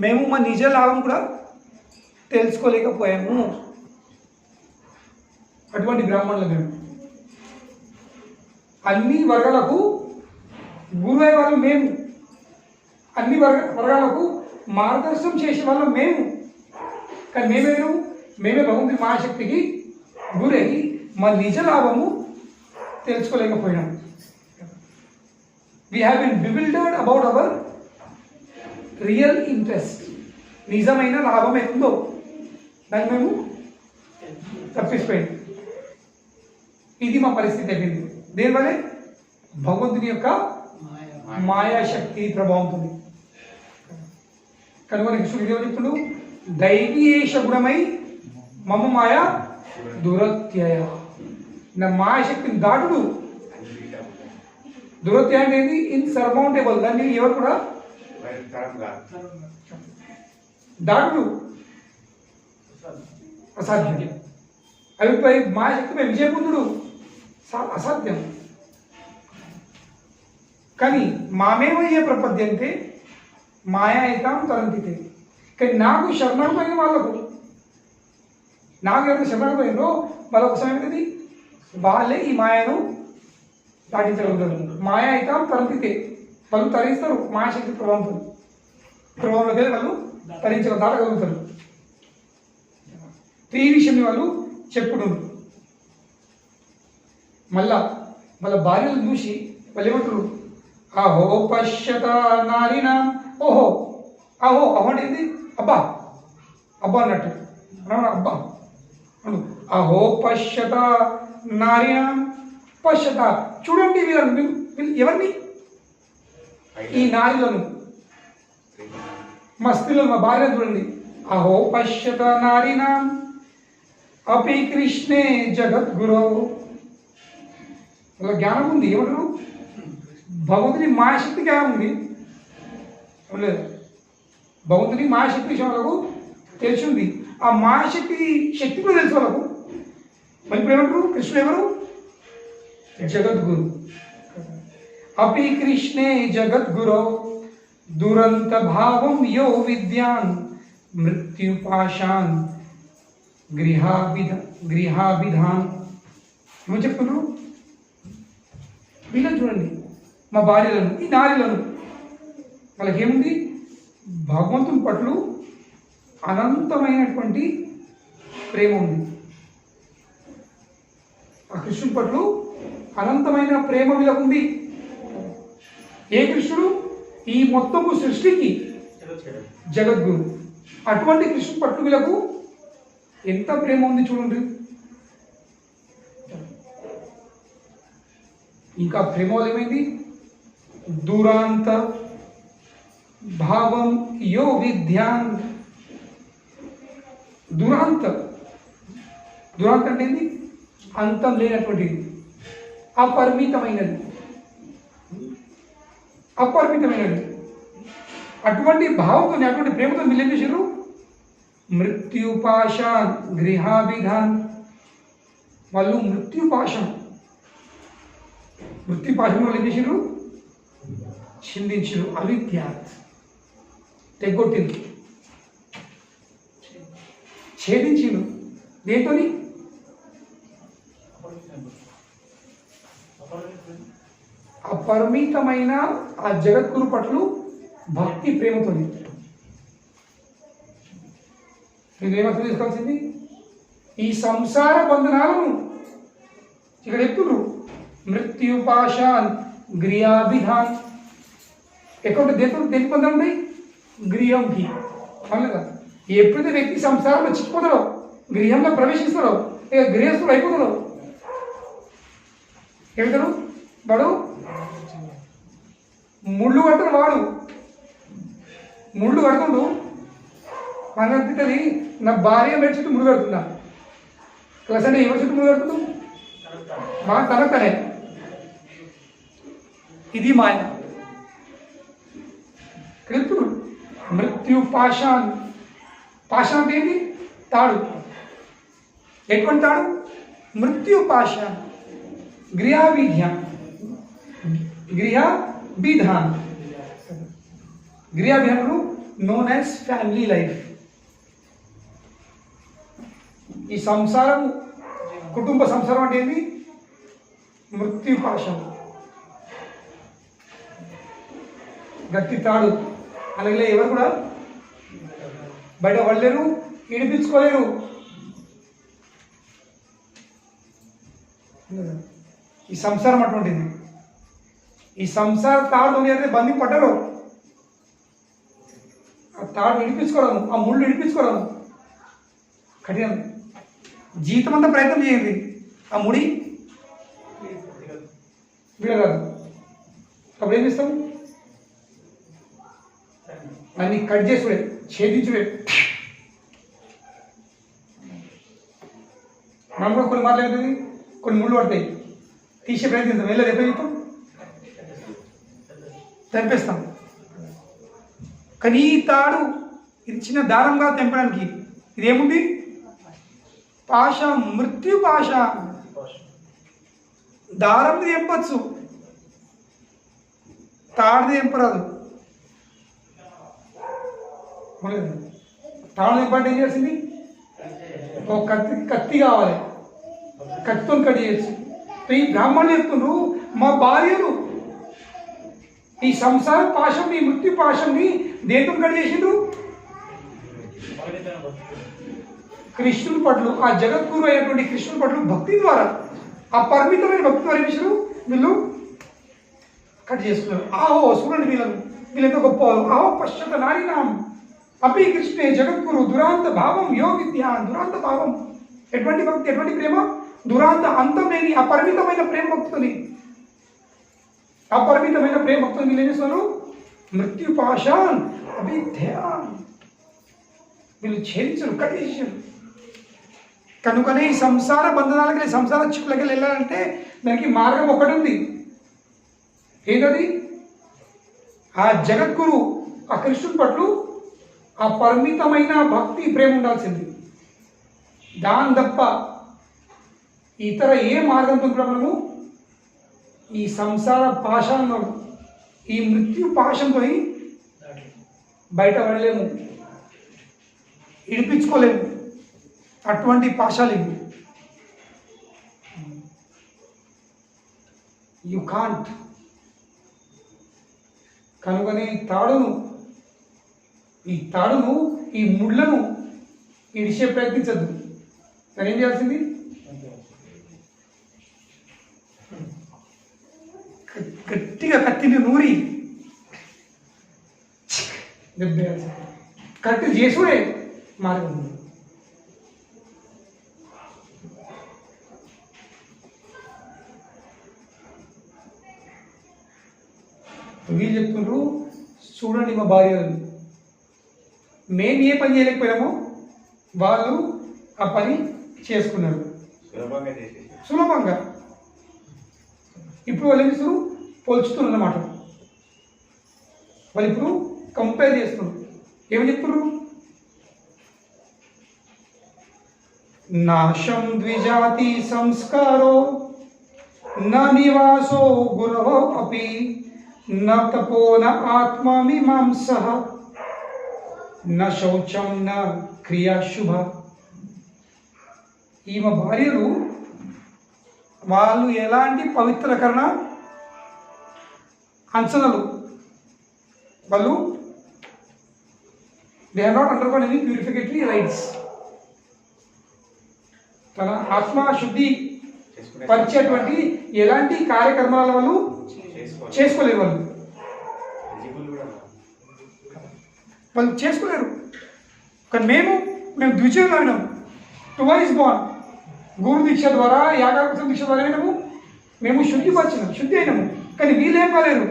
మేము మా నిజ లాభం కూడా తెలుసుకోలేకపోయాము. అటువంటి బ్రాహ్మణులు మేము. అన్ని వర్గాలకు గురువు అయ్యే వాళ్ళం మేము. అన్ని వర్గాలకు మార్గదర్శనం చేసే వాళ్ళం మేము. కానీ మేమే భగవంతుని మాయాశక్తికి గురై మా నిజ లాభము తెలుసుకోలేకపోయినాం. We have been bewildered about our real interest. నిజమైన లాభం ఎంతో దాన్ని మేము తప్పిపోయింది. ఇది మా పరిస్థితి అయిపోయింది. దేనివల్లే? భగవంతుని యొక్క మాయాశక్తి ప్రభావంతో. కనుక కృష్ణుడు ఏమని చెప్తుడు? దైవీయేష గుణమై మమ మాయ దురత్యయ. నా మాయాశక్తిని దాటుడు. దురత్యయ అనేది ఇన్సర్మౌంటబుల్. దాన్ని ఎవరు కూడా దాటుడు అసాధ్యం. అభిప్రాయ మాయాశక్తిపై విజయ పొందుడు అసాధ్యం. కానీ మామేమయ్యే ప్రపద్యంతే మాయాయితాం తరంతితే. కానీ నాకు శరణమైన వాళ్ళకు, నాకు ఎవరైతే శరణమైందో వాళ్ళకు సమయమైనది వాళ్ళే ఈ మాయను దాటించగలుగుతారు. మాయాయితాం తరంతితే. వాళ్ళు తరిస్తారు మాయాశక్తి ప్రభావంలోకి వాళ్ళు దాటగలుగుతారు. ఈ విషయం వాళ్ళు చెప్పుడు. మళ్ళా వాళ్ళ భార్యలు చూసి వాళ్ళు ఏమంటారు? అహో పశ్యత నారిన. ఓహో అంటే ఏంది? అబ్బా అన్నట్టు అబ్బా అను. అహో పశ్యత నారిన పశ్యత. చూడండి వీళ్ళని, ఎవరిని? ఈ నారీలను, మా స్త్రీలను, మా భార్యను చూడండి. అహో పశ్యత నారిన అపి కృష్ణే జగద్గురో. వాళ్ళ జ్ఞానం ఉంది. ఏమంటారు? భగవంతుని మాయాశక్తి జ్ఞానం ఉంది. లేదు, భగవంతుని మాయాశక్తి విషయం వాళ్ళకు తెలిసింది. ఆ మాయాశక్తి శక్తి కూడా తెలుసు వాళ్ళకు. మరి ఇప్పుడు ఏమంటారు? కృష్ణుడు ఎవరు? జగద్గురు. అపి కృష్ణే జగద్గురో దురంత భావం యో విద్యాన్ మృత్యుపాశాన్ గృహాభిధాన్. ఏమో చెప్తున్నారు? వీళ్ళని చూడండి, మా భార్యలను, ఈ నారీలను. వాళ్ళకేముంది? భగవంతుని పట్ల అనంతమైనటువంటి ప్రేమ ఉంది. ఆ కృష్ణుని పట్ల అనంతమైన ప్రేమ వీళ్ళకు ఉంది. ఏ కృష్ణుడు? ఈ మొత్తము సృష్టికి జగద్గురు. అటువంటి కృష్ణుని పట్ల వీళ్ళకు ఎంత ప్రేమ ఉంది చూడండి. ఇంకా ప్రేమ వల్ల ఏమైంది? దురాంత భావం యో విద్యాన్ దురాంత. దురాంత అంటే ఏంది? అంతం లేనటువంటిది, అపరిమితమైనది. అపరిమితమైనది. అటువంటి భావంతో, అటువంటి ప్రేమతో వీళ్ళు ఏం చేశారు? మృత్యుపాశాన్ గృహాభిధాన్. వాళ్ళు మృత్యుపాశం వాళ్ళు ఏం చేశారు? ఛిందించారు. అవిద్యాత్, తెగొట్టింది, ఛేదించిండు. దేంతోని? అపరిమితమైన ఆ జగద్గురు పట్ల భక్తి ప్రేమతో. మీరు ఏమర్థం చేసుకోవాల్సింది? ఈ సంసార బంధనాలను ఇక్కడ చెప్తున్నారు. మృత్యుపాశాన్ గృహాభిధాన్. ఎక్కడ దేనికి బంధం ఉన్నాయి? గృహంకి. అవునుగా, ఎప్పుడైతే వ్యక్తి సంసారంలో చిక్కుపోతాడో, గృహంలో ప్రవేశిస్తాడో, ఇక గృహస్థుడు అయిపోతాడో ఏమిటారు? వాడు ముళ్ళు కడతాడు. వాడు ముళ్ళు కడుతుండు. మనకు అనిపిస్తుంది, నా భార్య మెడ చుట్టూ ముళ్ళు కడుతుందా? ప్లస్ అంటే ఎవరి చుట్టూ ముళ్ళు కడుతుంది? మా తనకనే. ఇది మాయ. కలుపుతున్నాడు. మృత్యు పాశాన్. పాశం అంటే ఏంటి? తాడు. ఎటువంటి తాడు? మృత్యు పాశాన్. గృహాభిధాన్. గృహాభిధాన్ నోన్ యాజ్ ఫ్యామిలీ లైఫ్. ఈ సంసారం, కుటుంబ సంసారం అంటే ఏంటి? మృత్యుపాశం, గట్టి తాడు. అలాగే ఎవరు కూడా బయట పడలేరు, ఇడిపించుకోలేరు. ఈ సంసారం అటువంటిది. ఈ సంసార తాడు అయితే బంది పట్టరు. ఆ తాడు ఇడిపించుకోవడం, ఆ ముళ్ళు ఇడిపించుకోవడం కఠినం. జీవితం అంతా ప్రయత్నం చేయండి, ఆ ముడి విడగాదు. అప్పుడు ఏం చేస్తాం? అన్ని కట్ చేసుడే, ఛేదించుడే. మనం కూడా కొన్ని మాట్లాడుతుంది, కొన్ని ముళ్ళు పడతాయి, తీసే ప్రయత్నిస్తాం. వెళ్ళదు, ఎప్పుడు చెప్తాం? తెంపేస్తాం. కానీ ఈ తాడు, ఇది చిన్న దారంగా తెంపడానికి ఇదేముంది? పాశ, మృత్యు పాశ. దారం తెంపచ్చు, తాడు తెంపరాదు. తాడు తెంపంటే ఏం చేయాల్సింది? ఒక కత్తి కావాలి, కత్తితో కట్ చేయొచ్చు. ఈ బ్రాహ్మణులు చెప్తుండ్రు, మా భార్యలు ఈ సంసార పాశం, ఈ మృత్యు పాశంని దేంతో కట్ చేసిండ్రు? కృష్ణుని పట్ల, ఆ జగద్గురు అయినటువంటి కృష్ణుని పట్ల భక్తి ద్వారా, ఆ పరిమితమైన భక్తి ద్వారా ఏం చేశారు? వీళ్ళు కట్ చేసుకున్నారు. ఆహో చూడండి వీళ్ళు ఎంత గొప్పవారు. ఆహో పశ్చత నారీనాం అపి కృష్ణే జగద్గురు దురాంత భావం యో విద్యా. దురాంత భావం ఎటువంటి భక్తి, ఎటువంటి ప్రేమ? దురాంత, అంతం లేని అపరిమితమైన ప్రేమ భక్తుని. అపరిమితమైన ప్రేమ భక్తుని వీళ్ళు ఏం చేస్తున్నారు? మృత్యుపాశాన్ అవిద్యాన్. వీళ్ళు ఛేదించరు, కట్ చేశారు. కనుకనే ఈ సంసార బంధనాలకి, సంసార చిక్కులకి వెళ్ళాలంటే దానికి మార్గం ఒకటి ఉంది. ఏంటది? ఆ జగద్గురు, ఆ కృష్ణుడి పట్ల ఆ పరిమితమైన భక్తి ప్రేమ ఉండాల్సింది. దాని తప్ప ఇతర ఏ మార్గంతో కూడా మనము ఈ సంసార పాశాలను, ఈ మృత్యు పాశంతో బయట పడలేము, ఇడిపించుకోలేము. అటువంటి పాశాలు ఇవి. You can't. కనుకనే ఈ తాడును, ఈ ముళ్ళను ఇడిచే ప్రయత్నించద్దు. కానీ ఏం చేయాల్సింది? గట్టిగా కత్తిని నూరి దెబ్బేయాల్సింది. కత్తి చేసుడే మార్గం. వీళ్ళు చెప్తున్నారు, చూడండి మా భార్యలు, మేము ఏ పని చేయలేకపోయామో వాళ్ళు ఆ పని చేసుకున్నారు సులభంగా చేసేసి సులభంగా. ఇప్పుడు వాళ్ళు ఏం చేస్తారు, పోల్చుతున్నారు అన్నమాట. వాళ్ళు ఇప్పుడు కంపేర్ చేస్తున్నారు. ఏమని చెప్తున్నారు? నాశం ద్విజాతి సంస్కారో న నివాసో గురవో అపి న తపో న ఆత్మమీమాంసః న శౌచం న క్రియా శుభ. ఈమె భార్యలు వాళ్ళు ఎలాంటి పవిత్రకరణ అంచనలు, వాళ్ళు they are not undergone any purificatory rites. తన ఆత్మ శుద్ధి పరిచేటువంటి ఎలాంటి కార్యక్రమాల వాళ్ళు చేసుకోలేరు. వాళ్ళు చేసుకోలేరు. కానీ మేము ద్విజీవులు అయినాం, ట్వైస్ బాన్. గురు దీక్ష ద్వారా, యాగాకృత దీక్ష ద్వారా అయినాము, మేము శుద్ధి అయినాము. కానీ వీళ్ళు ఏం కాలేరు.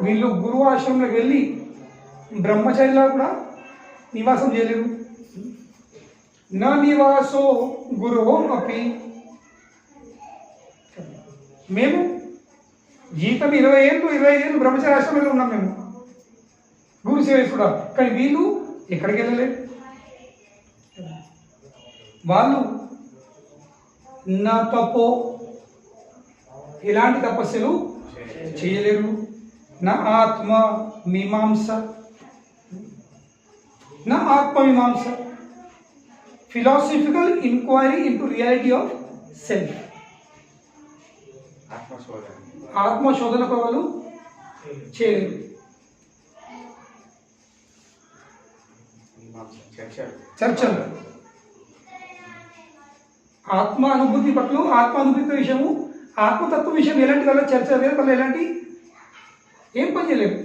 వీళ్ళు గురువు ఆశ్రమంలోకి వెళ్ళి బ్రహ్మచర్యలా కూడా నివాసం చేయలేరు. నా నివాసో గురువు అపి. మేము జీవితం 20 ఏళ్ళు 25 ఏళ్ళు బ్రహ్మచర్య ఆశ్రమంలో ఉన్నాం మేము, గురు సేవ కూడా. కానీ వీళ్ళు ఎక్కడికి వెళ్ళలేరు. వాళ్ళు నా తపో, ఎలాంటి తపస్సులు చేయలేరు. నా ఆత్మ మీమాంస, నా ఆత్మమీమాంస, philosophical inquiry into reality of self. ఆత్మశోధన వాళ్ళు చేయలేరు. చర్చలు ఆత్మ అనుభూతి పట్ల, ఆత్మ అనుభూతి విషయము, ఆత్మతత్వ విషయం ఎలాంటి వాళ్ళ చర్చ లేదు. వాళ్ళు ఎలాంటి ఏం పని చేయలేరు.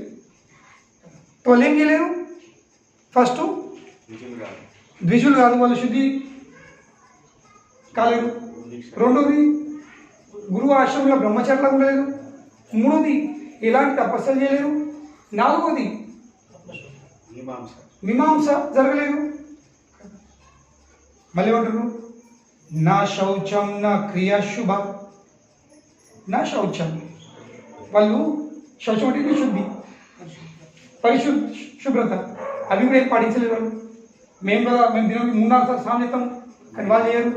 వాళ్ళు ఏం చేయలేరు. ఫస్ట్ ద్విజులు కాదు, వాళ్ళు శుద్ధి కాలేరు. రెండోది గురువు ఆశ్రమంలో బ్రహ్మచర్యలా ఉండలేదు. మూడోది ఎలాంటి తపస్సులు చేయలేరు. నాలుగోది మీమాంస జరగలేదు. మళ్ళీ ఏమంటారు? నా శౌచం నా క్రియా శుభ. నా శౌచం, వాళ్ళు శౌచం అంటే శుద్ధి, శుభ్రత, అవి కూడా ఏం పాటించలేరు వాళ్ళు. మేము కదా, మేము దినం 3-4 సార్లు స్నానం చేస్తాం, కానీ వాళ్ళు చేయరు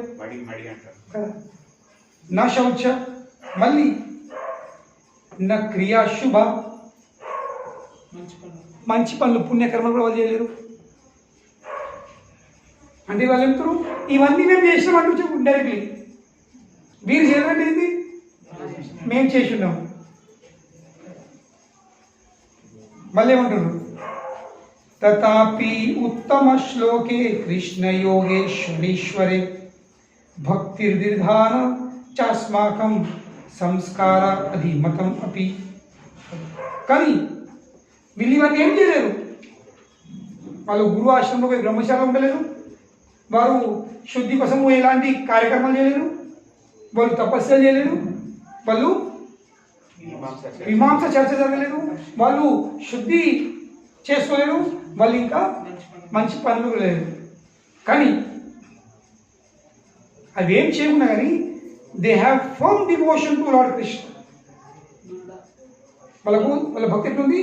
కదా. నా శౌచ, మళ్ళీ నా క్రియా శుభ, మంచి పనులు పుణ్యకర్మలు కూడా వాళ్ళు చేయలేరు. అంటే వాళ్ళు చెప్తారు ఇవన్నీ మేము చేసినాం అంటూ చెప్పు డైరెక్ట్లీ. వీరు చేయాలంటే ఏంటి? మేము చేసి ఉన్నాం. మళ్ళీ ఏమంటారు? తథాపి ఉత్తమ శ్లోకే కృష్ణ యోగేశ్వరీశ్వరే భక్తిర్నిర్ధాన చాస్మాకం సంస్కార అధిమతం అపి. కానీ వీళ్ళు ఇవన్నీ ఏం చేయలేరు. వాళ్ళు గురు ఆశ్రమంలో పోయి బ్రహ్మశాల ఉండలేరు. వారు శుద్ధి కోసం ఎలాంటి కార్యక్రమాలు చేయలేరు. వాళ్ళు తపస్సులు చేయలేరు. వాళ్ళు మీమాంస చర్చ జరగలేదు. వాళ్ళు శుద్ధి చేసుకోలేరు. వాళ్ళు ఇంకా మంచి పనులు లేదు. కానీ అవేం చేయకున్నా కానీ they have firm devotion to lord Krishna. వాళ్ళ భక్తి ఎట్లుంది?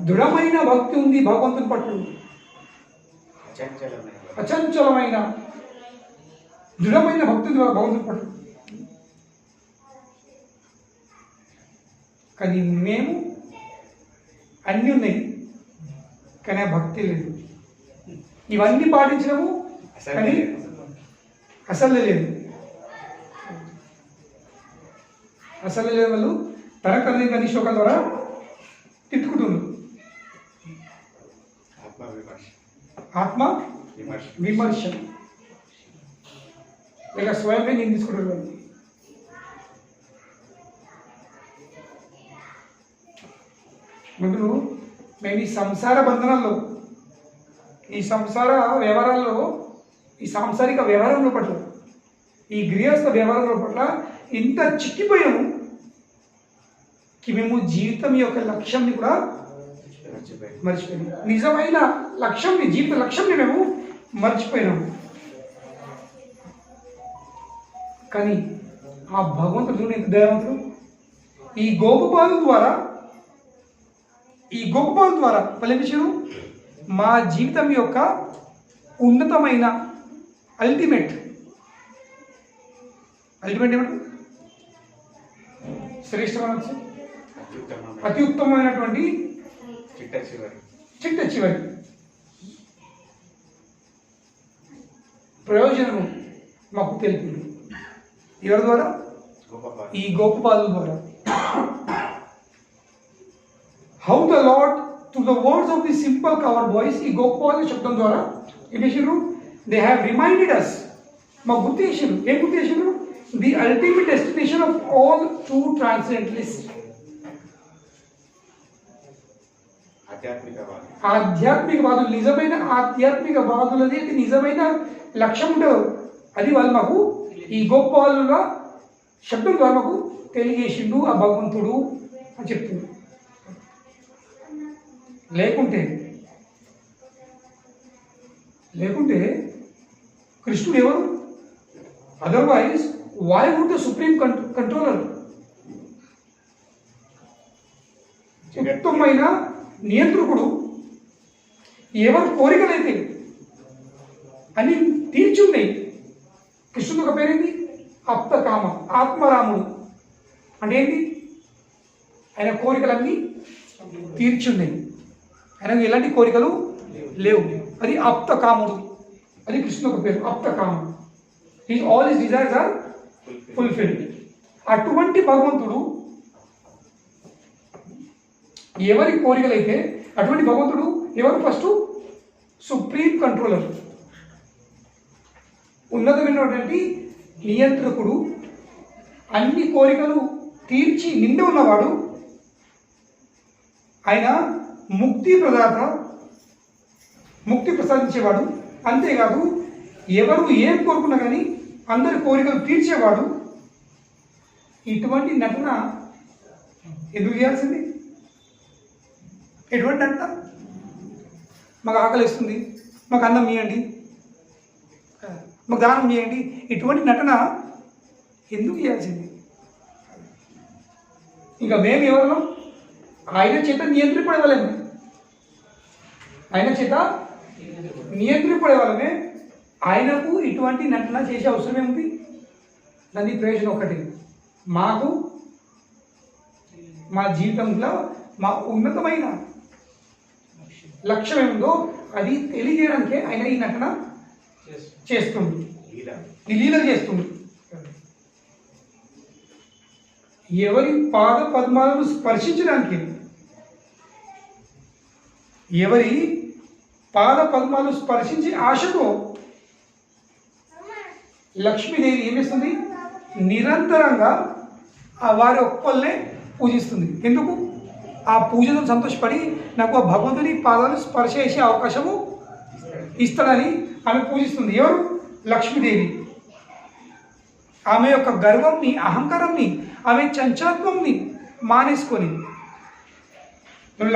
దృఢమైన భక్తి ఉంది భగవంతుని పట్ల. అచంచలమైన దృఢమైన భక్తి ఉంది భగవంతుని పట్ల. కానీ మేము అన్నీ ఉన్నాయి, కానీ ఆ భక్తి లేదు. ఇవన్నీ పాటించినము కానీ అసలు లేదు. అసలు లేదు. వాళ్ళు తరకల్ని కానీ శ్లోకాల ద్వారా తిట్టుకుంటున్నారు. ఆత్మ విమర్శ ఇక స్వయమే నిందించుకుంటారు. వాళ్ళు ముందు మేము ఈ సంసార బంధనాల్లో, ఈ సంసార వ్యవహారాల్లో, ఈ సాంసారిక వ్యవహారంలో పట్ల, ఈ గృహస్థ వ్యవహారంలో పట్ల ఇంత చిక్కిపోయాము కి మేము జీవితం యొక్క లక్ష్యాన్ని కూడా మర్చిపోయాము. నిజమైన లక్ష్యంని, జీవిత లక్ష్యంని మేము మర్చిపోయినాం. కానీ ఆ భగవంతుడు చూడండి ఎంత దయావంతుడు. ఈ గోపబాలు ద్వారా వాళ్ళు ఏం చేశారు? మా జీవితం యొక్క ఉన్నతమైన అల్టిమేట్ ఏమంటారు? శ్రేష్టమైన అతి ఉత్తమమైనటువంటి చిట్ట చివరి ప్రయోజనము మాకు తెలిపింది. ఎవరి ద్వారా? ఈ గోపబాలు ద్వారా. How the lord to the words of the simple cover boys, ఈ గోపబాలు శబ్దం ద్వారా ఏం చేసారు? దే హ్యావ్ రిమైండెడ్ అస్, మాకు గుర్తు చేసారు. ఏం గుర్తు చేసారు? The ultimate destination of all true transcendentalist. ఆధ్యాత్మికవాదులు, నిజమైన ఆధ్యాత్మికవాదులది నిజమైన లక్ష్యం ఉండదు. అది వాళ్ళు మాకు ఈ గొప్ప వాళ్ళ శబ్దం ద్వారా మాకు తెలియజేసిండు ఆ భగవంతుడు అని చెప్తుంది. లేకుంటే కృష్ణుడు ఎవరు? Otherwise why would the supreme controller, ఉత్తమమైన నియంత్రకుడు ఎవరి కోరికలైతే అని తీర్చున్నాయి. కృష్ణుడు ఒక పేరేంటి? అప్తకామ, ఆత్మరాముడు. అంటే ఏంటి? ఆయన కోరికలన్నీ తీర్చున్నాయి, ఆయనకు ఎలాంటి కోరికలు లేవు. అది అప్తకాముడు, అది కృష్ణుడు ఒక పేరు, అప్తకాముడు. All his desires are fulfilled. అటువంటి భగవంతుడు ఎవరి కోరికలైతే అటువంటి భగవంతుడు ఎవరు? ఫస్ట్ సుప్రీం కంట్రోలర్, ఉన్నతమైనటువంటి నియంత్రకుడు, అన్ని కోరికలు తీర్చి నిండి ఉన్నవాడు. ఆయన ముక్తి ప్రదాత, ముక్తి ప్రసాదించేవాడు. అంతేకాదు ఎవరు ఏం కోరుకున్నా కానీ అందరి కోరికలు తీర్చేవాడు. ఇటువంటి నటన ఎందుకు చేయాల్సింది? ఎటువంటి నటన? మాకు ఆకలిస్తుంది, మాకు అన్నం ఇవ్వండి, మాకు దానం చేయండి, ఇటువంటి నటన ఎందుకు చేయాల్సింది? ఇంకా మేము ఎవరు? ఆయన చేత నియంత్రింపడేవాళ్ళమే, ఆయనకు ఇటువంటి నటన చేసే అవసరం ఏముంది? దాని ప్రయోజనం ఒకటి, మాకు మా జీవితంలో మా ఉన్నతమైన లక్ష్యం ఏముందో అది తెలియజేయడానికే ఆయన ఈ నటన చేస్తుంది, ఈ లీల చేస్తుంది. ఎవరి పాద పద్మాలను స్పర్శించడానికి, ఎవరి పాద పద్మాలు స్పర్శించే ఆశతో లక్ష్మీదేవి ఏం చేస్తుంది? నిరంతరంగా వారి ఒక్కళ్ళనే పూజిస్తుంది. ఎందుకు? ఆ పూజతో సంతోషపడి నాకు ఆ భగవంతుని పాదాలు స్పర్శ చేసే అవకాశము ఇస్తాడని ఆమె పూజిస్తుంది. ఎవరు? లక్ష్మీదేవి. ఆమె యొక్క గర్వంని, అహంకారాన్ని, ఆమె చంచలత్వంని మానేసుకొని,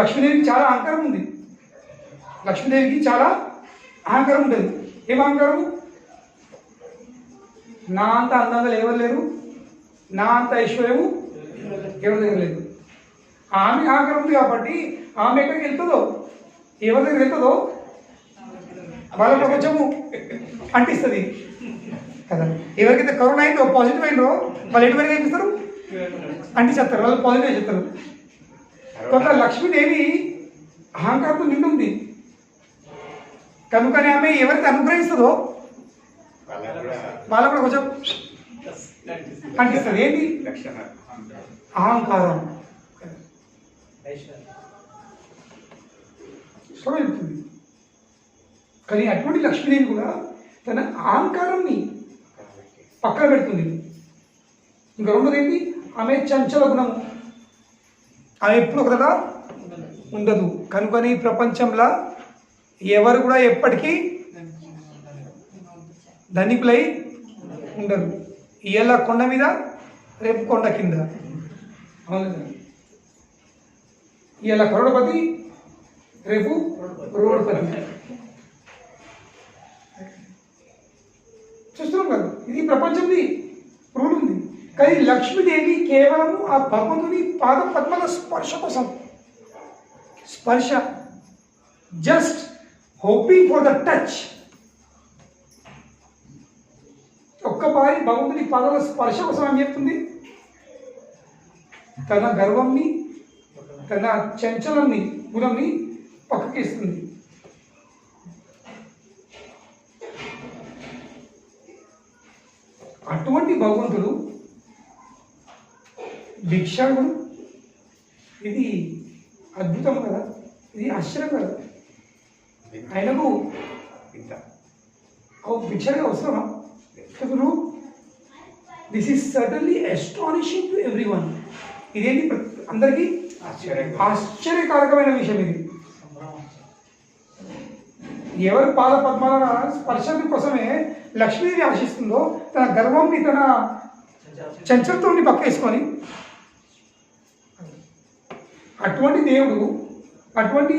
లక్ష్మీదేవికి చాలా అహంకారం ఉంది. లక్ష్మీదేవికి చాలా అహంకారం ఉంటుంది. ఏం అహంకారం? నా అంత అందంగా ఎవరు లేరు, నా అంత ఐశ్వర్యము ఎవరి దగ్గర లేదు. ఆమె అహంకారం ఉంది కాబట్టి ఆమె ఎక్కడికి వెళ్తుందో, ఎవరి దగ్గర వెళ్తుందో వాళ్ళ ప్రపంచము అంటిస్తుంది కదా. ఎవరికైతే కరోనా అయిందో, పాజిటివ్ అయిందో వాళ్ళు ఎటువంటి కనిపిస్తారు? అంటించేస్తారు, వాళ్ళు పాజిటివ్ చెప్తారు. కొంత లక్ష్మీదేవి అహంకారంతో నిండుంది కనుకనే ఆమె ఎవరైతే అనుగ్రహిస్తుందో వాళ్ళకు కూడా కొంచెం అంటిస్తుంది. ఏంటి? అహంకారం చెప్తుంది. కానీ అటువంటి లక్ష్మీదేవి కూడా తన అహంకారాన్ని పక్కన పెడుతుంది. ఇంకా రెండోది ఏంటి? ఆమె చంచల గుణం, ఆమె ఎప్పుడు ఒకదా ఉండదు. కనుకని ఈ ప్రపంచంలో ఎవరు కూడా ఎప్పటికీ ధనికులై ఉండరు. ఇవాళ కొండ మీద, రేపు కొండ కింద. అవును, ఇవాళ కరోడపతి, రేపు రోడ్పతి. ప్రపంచంది, రూల్ ఉంది. కానీ లక్ష్మీదేవి కేవలం ఆ భగవంతుని పాద పద్మల స్పర్శ కోసం, స్పర్శ, just hoping for the touch. ఒక్కసారి భగవంతుని పాదాల స్పర్శ కోసం ఏం చెప్తుంది? తన గర్వంని, తన చంచలాన్ని, గుణంని పక్కకిస్తుంది. అటువంటి భగవంతుడు భిక్షాడు. ఇది అద్భుతం కదా, ఇది ఆశ్చర్యం కదా. ఆయనకు భిక్షగా అవసరమా? This is certainly astonishing to every one. ఇదేంటి అందరికీ ఆశ్చర్యకారకమైన విషయం. ఇది ఎవరి పాద పద్మాల స్పర్శ కోసమే లక్ష్మీదేవి ఆశిస్తుందో, తన గర్వంని, తన చంచలత్వాన్ని పక్కేసుకొని, అటువంటి దేవుడు, అటువంటి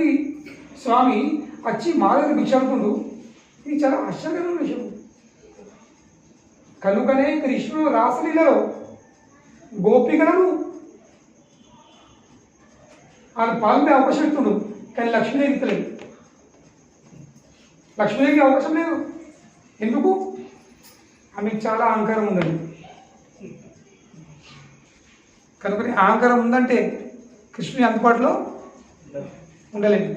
స్వామి వచ్చి మా దగ్గర భిక్షాడుతుండు. ఇది చాలా ఆశ్చర్యకరమైన విషయం. కనుకనే కృష్ణుడు రాసలీలలో గోపికలను ఆయన పాల్గొనే అవకాశం ఇస్తుండు. కానీ లక్ష్మీదేవి ఇస్తలేదు. లక్ష్మీదేవికి అవకాశం లేదు. ఎందుకు? ఆమెకు చాలా అహంకారం ఉందండి. కనుకనే అహంకారం ఉందంటే కృష్ణుని అందుబాటులో ఉండలేదు.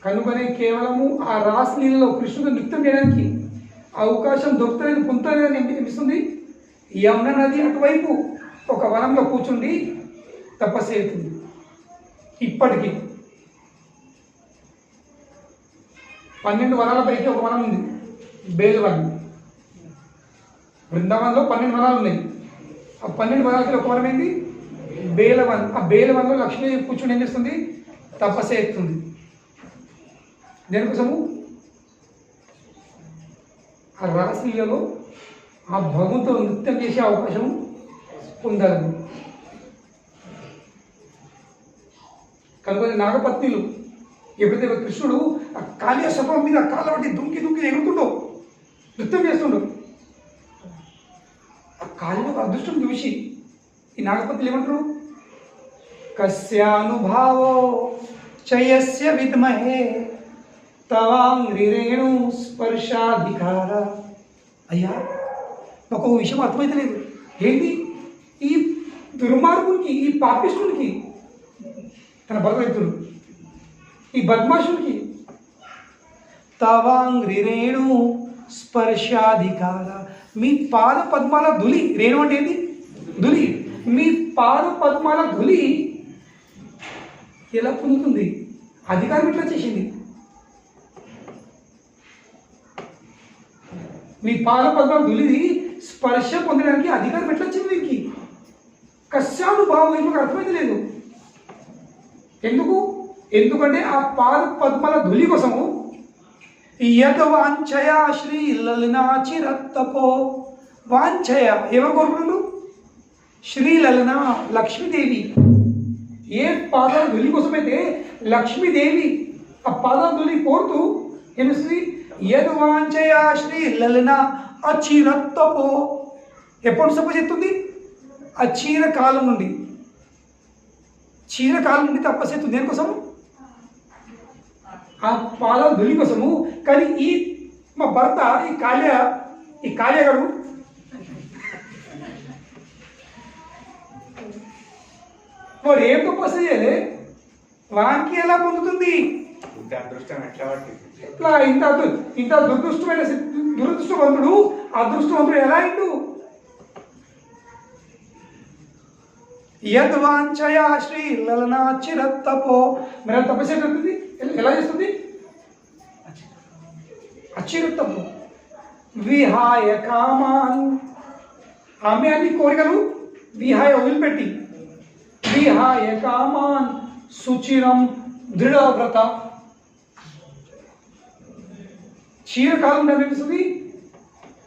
కనుకనే కేవలము ఆ రాసలీలలో కృష్ణుడు నృత్యం చేయడానికి అవకాశం దొరుకుతలేదు, పొందలేదని అనిపిస్తుంది. యమున నది అటువైపు ఒక వనంలో కూర్చుండి తపస్సు అవుతుంది. ఇప్పటికీ 12 వనాల పైకి ఒక వనం ఉంది, బేలవనం. బృందావనంలో 12 వనాలు ఉన్నాయి. ఆ 12 వనాలకి ఒక వనం ఏంటి? బేలవన్. ఆ బేలవనంలో లక్ష్మీ కూర్చుని ఏం చేస్తుంది? తపస్సు అవుతుంది. దేనికోసము? ఆ రాసలీలలో ఆ భగవంతుడు నృత్యం చేసే అవకాశం పొందాలని. కనుక నాగపత్నిలు ఎప్పుడైతే కృష్ణుడు ఆ కాళీయ శవం మీద కాళ్ళ బట్టి దుంకి దుంకి ఎగురుతుండో, నృత్యం చేస్తుండో, ఆ కాళీలో అదృష్టం చూసి ఈ నాగపత్నులు ఏమంటారు? కస్యానుభావో చయస్య విద్మహే తవాంగ్రిరేణు స్పర్శాధికార. అయ్యా, నాకు ఒక విషయం అర్థమైతే లేదు. ఏంటి? ఈ దుర్మార్గునికి, ఈ పాపిష్ఠునికి, తన భర్త వ్యక్తులు, ఈ బద్మాషునికి తవాంగ్రిరేణు స్పర్శాధికార. మీ పాద పద్మాల ధులి, రేణు అంటే ఏంటి? ధులి. మీ పాద పద్మాల ధులి ఎలా పొందుతుంది? అధికారం ఎట్లా చేసింది? మీ పాద పద్మాల ధులిది స్పర్శ పొందడానికి అధికారం ఎట్లా వచ్చింది వీరికి? కస్యానుభావం మీకు అర్థమైతే లేదు. ఎందుకు? ఎందుకంటే ఆ పాద పద్మాల ధులి కోసము యద్ వాంఛయా శ్రీ లలనాచిరత్తపో. వాంఛయ ఎవరు కోరుకున్నారు? శ్రీ లలన, లక్ష్మీదేవి. ఏ పాదాల ధులి కోసమైతే లక్ష్మీదేవి ఆ పాదాల ధులి కోరుతూ ఏమిస్తుంది? యద్ వాంఛయా శ్రీ లలన అచిరత్తపో. ఎప్పుడు సపోజ్ చెప్తుంది? ఆ చీరకాలం నుండి, చీరకాలం నుండి తపస్సు అవుతుంది. దేనికోసం? ఆ పాదాల ధులి కోసము. కానీ ఈ మా భర్త ఈ కాళీగాడు వాడు ఏం తపస్సు చేయలే, వానికి ఎలా పొందుతుంది? అదృష్టం ఎట్లా పట్టింది? ఇట్లా ఇంత దురదృష్టవంతుడు అదృష్టవంతుడు ఎలా అయిండు? యద్వాంఛయా శ్రీ లలనాచిరత్తపో. మరి తపస్సు ఏంటంటుంది? ఎలా చేస్తుంది? అచిరత్తపో. విహాయ కామాన్. ఆమె అన్ని కోరికలు విహాయ వదిలిపెట్టి, విహాయ కామాన్ సుచిరం దృఢవ్రత. చీరకాలం ఏమిస్తుంది?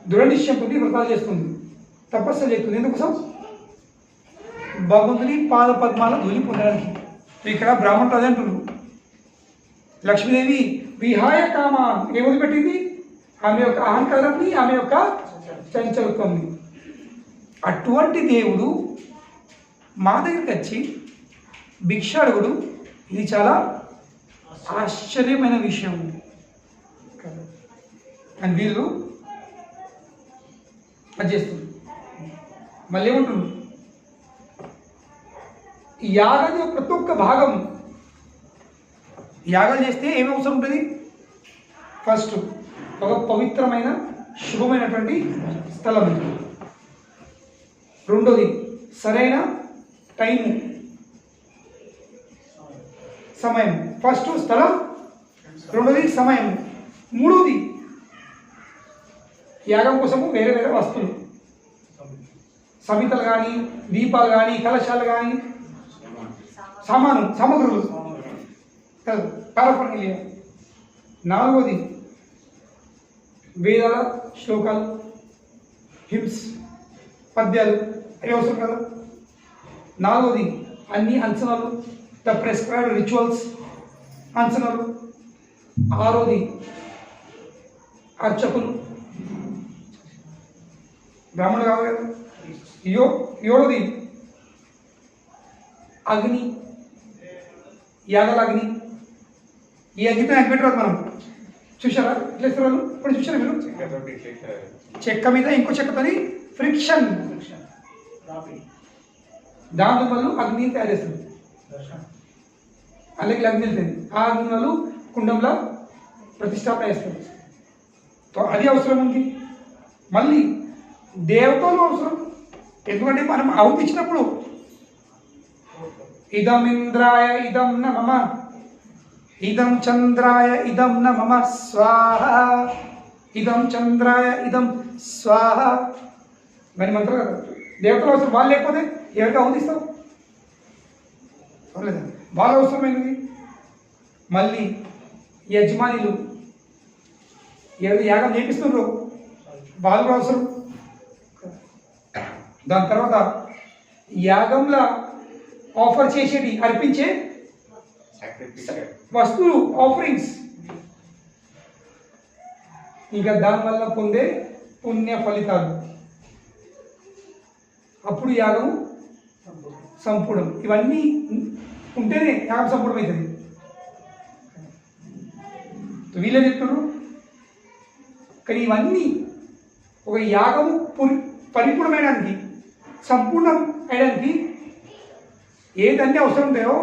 దృఢ నిశ్చయంతో వ్రతాలు చేస్తుంది, తపస్సు చేస్తుంది. ఎందుకోసం? భగవంతుని పాద పద్మాల ధూళి పొందడానికి. ఇక్కడ బ్రాహ్మణులు అదే అంటున్నారు. లక్ష్మీదేవి విహాయ కామ ఏం వదిలిపెట్టింది? ఆమె యొక్క అహంకారాన్ని, ఆమె యొక్క చంచలత్వాన్ని. అటువంటి దేవుడు మా దగ్గరికి వచ్చి భిక్ష అడుగుడు, ఇది చాలా ఆశ్చర్యమైన విషయం. అని వీళ్ళు అది చేస్తుంది. మళ్ళీ ఏమంటుంది, ఈ యాగం యొక్క ప్రతి ఒక్క భాగం, యాగం చేస్తే ఏమి అవసరం ఉంటుంది? ఫస్ట్ ఒక పవిత్రమైన శుభమైనటువంటి స్థలం, రెండోది సరైన టైము, సమయం. ఫస్ట్ స్థలం, రెండోది సమయం, మూడోది యాగం కోసము వేరే వేరే వస్తువులు, సమితలు కానీ, దీపాలు కానీ, కలశాలు కానీ, సామగ్రులు, పారఫర్నీలియా. నాలుగోది వేదాల శ్లోకాలు, హిమ్స్, పద్యాలు, అవి అవసరం కదా. నాలుగోది అన్ని అంచనాలు, ద ప్రెస్క్రైబ్డ్ రిచువల్స్, అంచనాలు. ఆరోది అర్చకులు, బ్రాహ్మణుడు కావాలి కదా. ఏడోది అగ్ని, యాగల అగ్ని. ఈ అగ్నితో అగ్గిపెట్టరాదు మనం. చూసారా ఇట్లా ఇస్తారు వాళ్ళు? ఇప్పుడు చూసారా మీరు? చెక్క మీద ఇంకో చెక్కతోని ఫ్రిక్షన్, దాని వల్ల అగ్ని తయారు చేస్తుంది. అలాగే అగ్ని వెళ్తుంది. ఆ అగ్ని వాళ్ళు కుండంలో ప్రతిష్టాపన చేస్తారు. అది అవసరం ఉంది. మళ్ళీ దేవతలు అవసరం. ఎందుకంటే మనం ఆహుతి ఇచ్చినప్పుడు ఇదం ఇంద్రాయ ఇదం న మమ, ఇదం చంద్రాయ ఇదం న మమ స్వాహ, ఇదం చంద్రాయ ఇదం స్వాహ మరి మంత్రం కదా. దేవతలు అవసరం. వాళ్ళు లేకపోతే ఎవరికి ఆహుతిస్తావు? లేదా వాళ్ళు అవసరమైనది. మళ్ళీ యజమానులు ఎవరు యాగం చేపిస్తున్నారు వాళ్ళు అవసరం. దాని తర్వాత యాగంలో ఆఫర్ చేసేటి, అర్పించే వస్తువులు, ఆఫరింగ్స్, ఇంకా దానివల్ల పొందే పుణ్య ఫలితాలు. అప్పుడు యాగం సంపూర్ణం. ఇవన్నీ ఉంటేనే యాగం సంపూర్ణమవుతుంది. వీళ్ళే చెప్తున్నారు. కానీ ఇవన్నీ ఒక యాగము పరిపూర్ణమైనడానికి, సంపూర్ణం అయ్యడానికి ఏదన్నీ అవసరం ఉంటాయో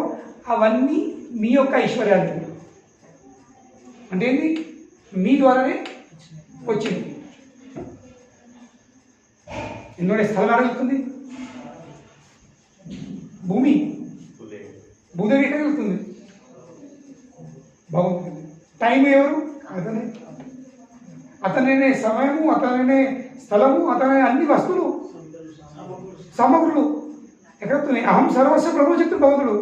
అవన్నీ మీ యొక్క ఐశ్వర్యాలు. అంటే ఏంటి? మీ ద్వారానే వచ్చింది. ఎందుకంటే స్థలం అడుగుతుంది, భూమి భూదేవి ఎక్కడ వెళ్తుంది? బాగుంటుంది. టైం ఎవరు? అతనే. అతనేనే సమయము, అతనేనే స్థలము, అతనే అన్ని వస్తువులు, సామగ్రులు ఎక్కడ వస్తున్నాయి? అహం సర్వస్వ ప్రభు చెప్తున్న భగవంతుడు.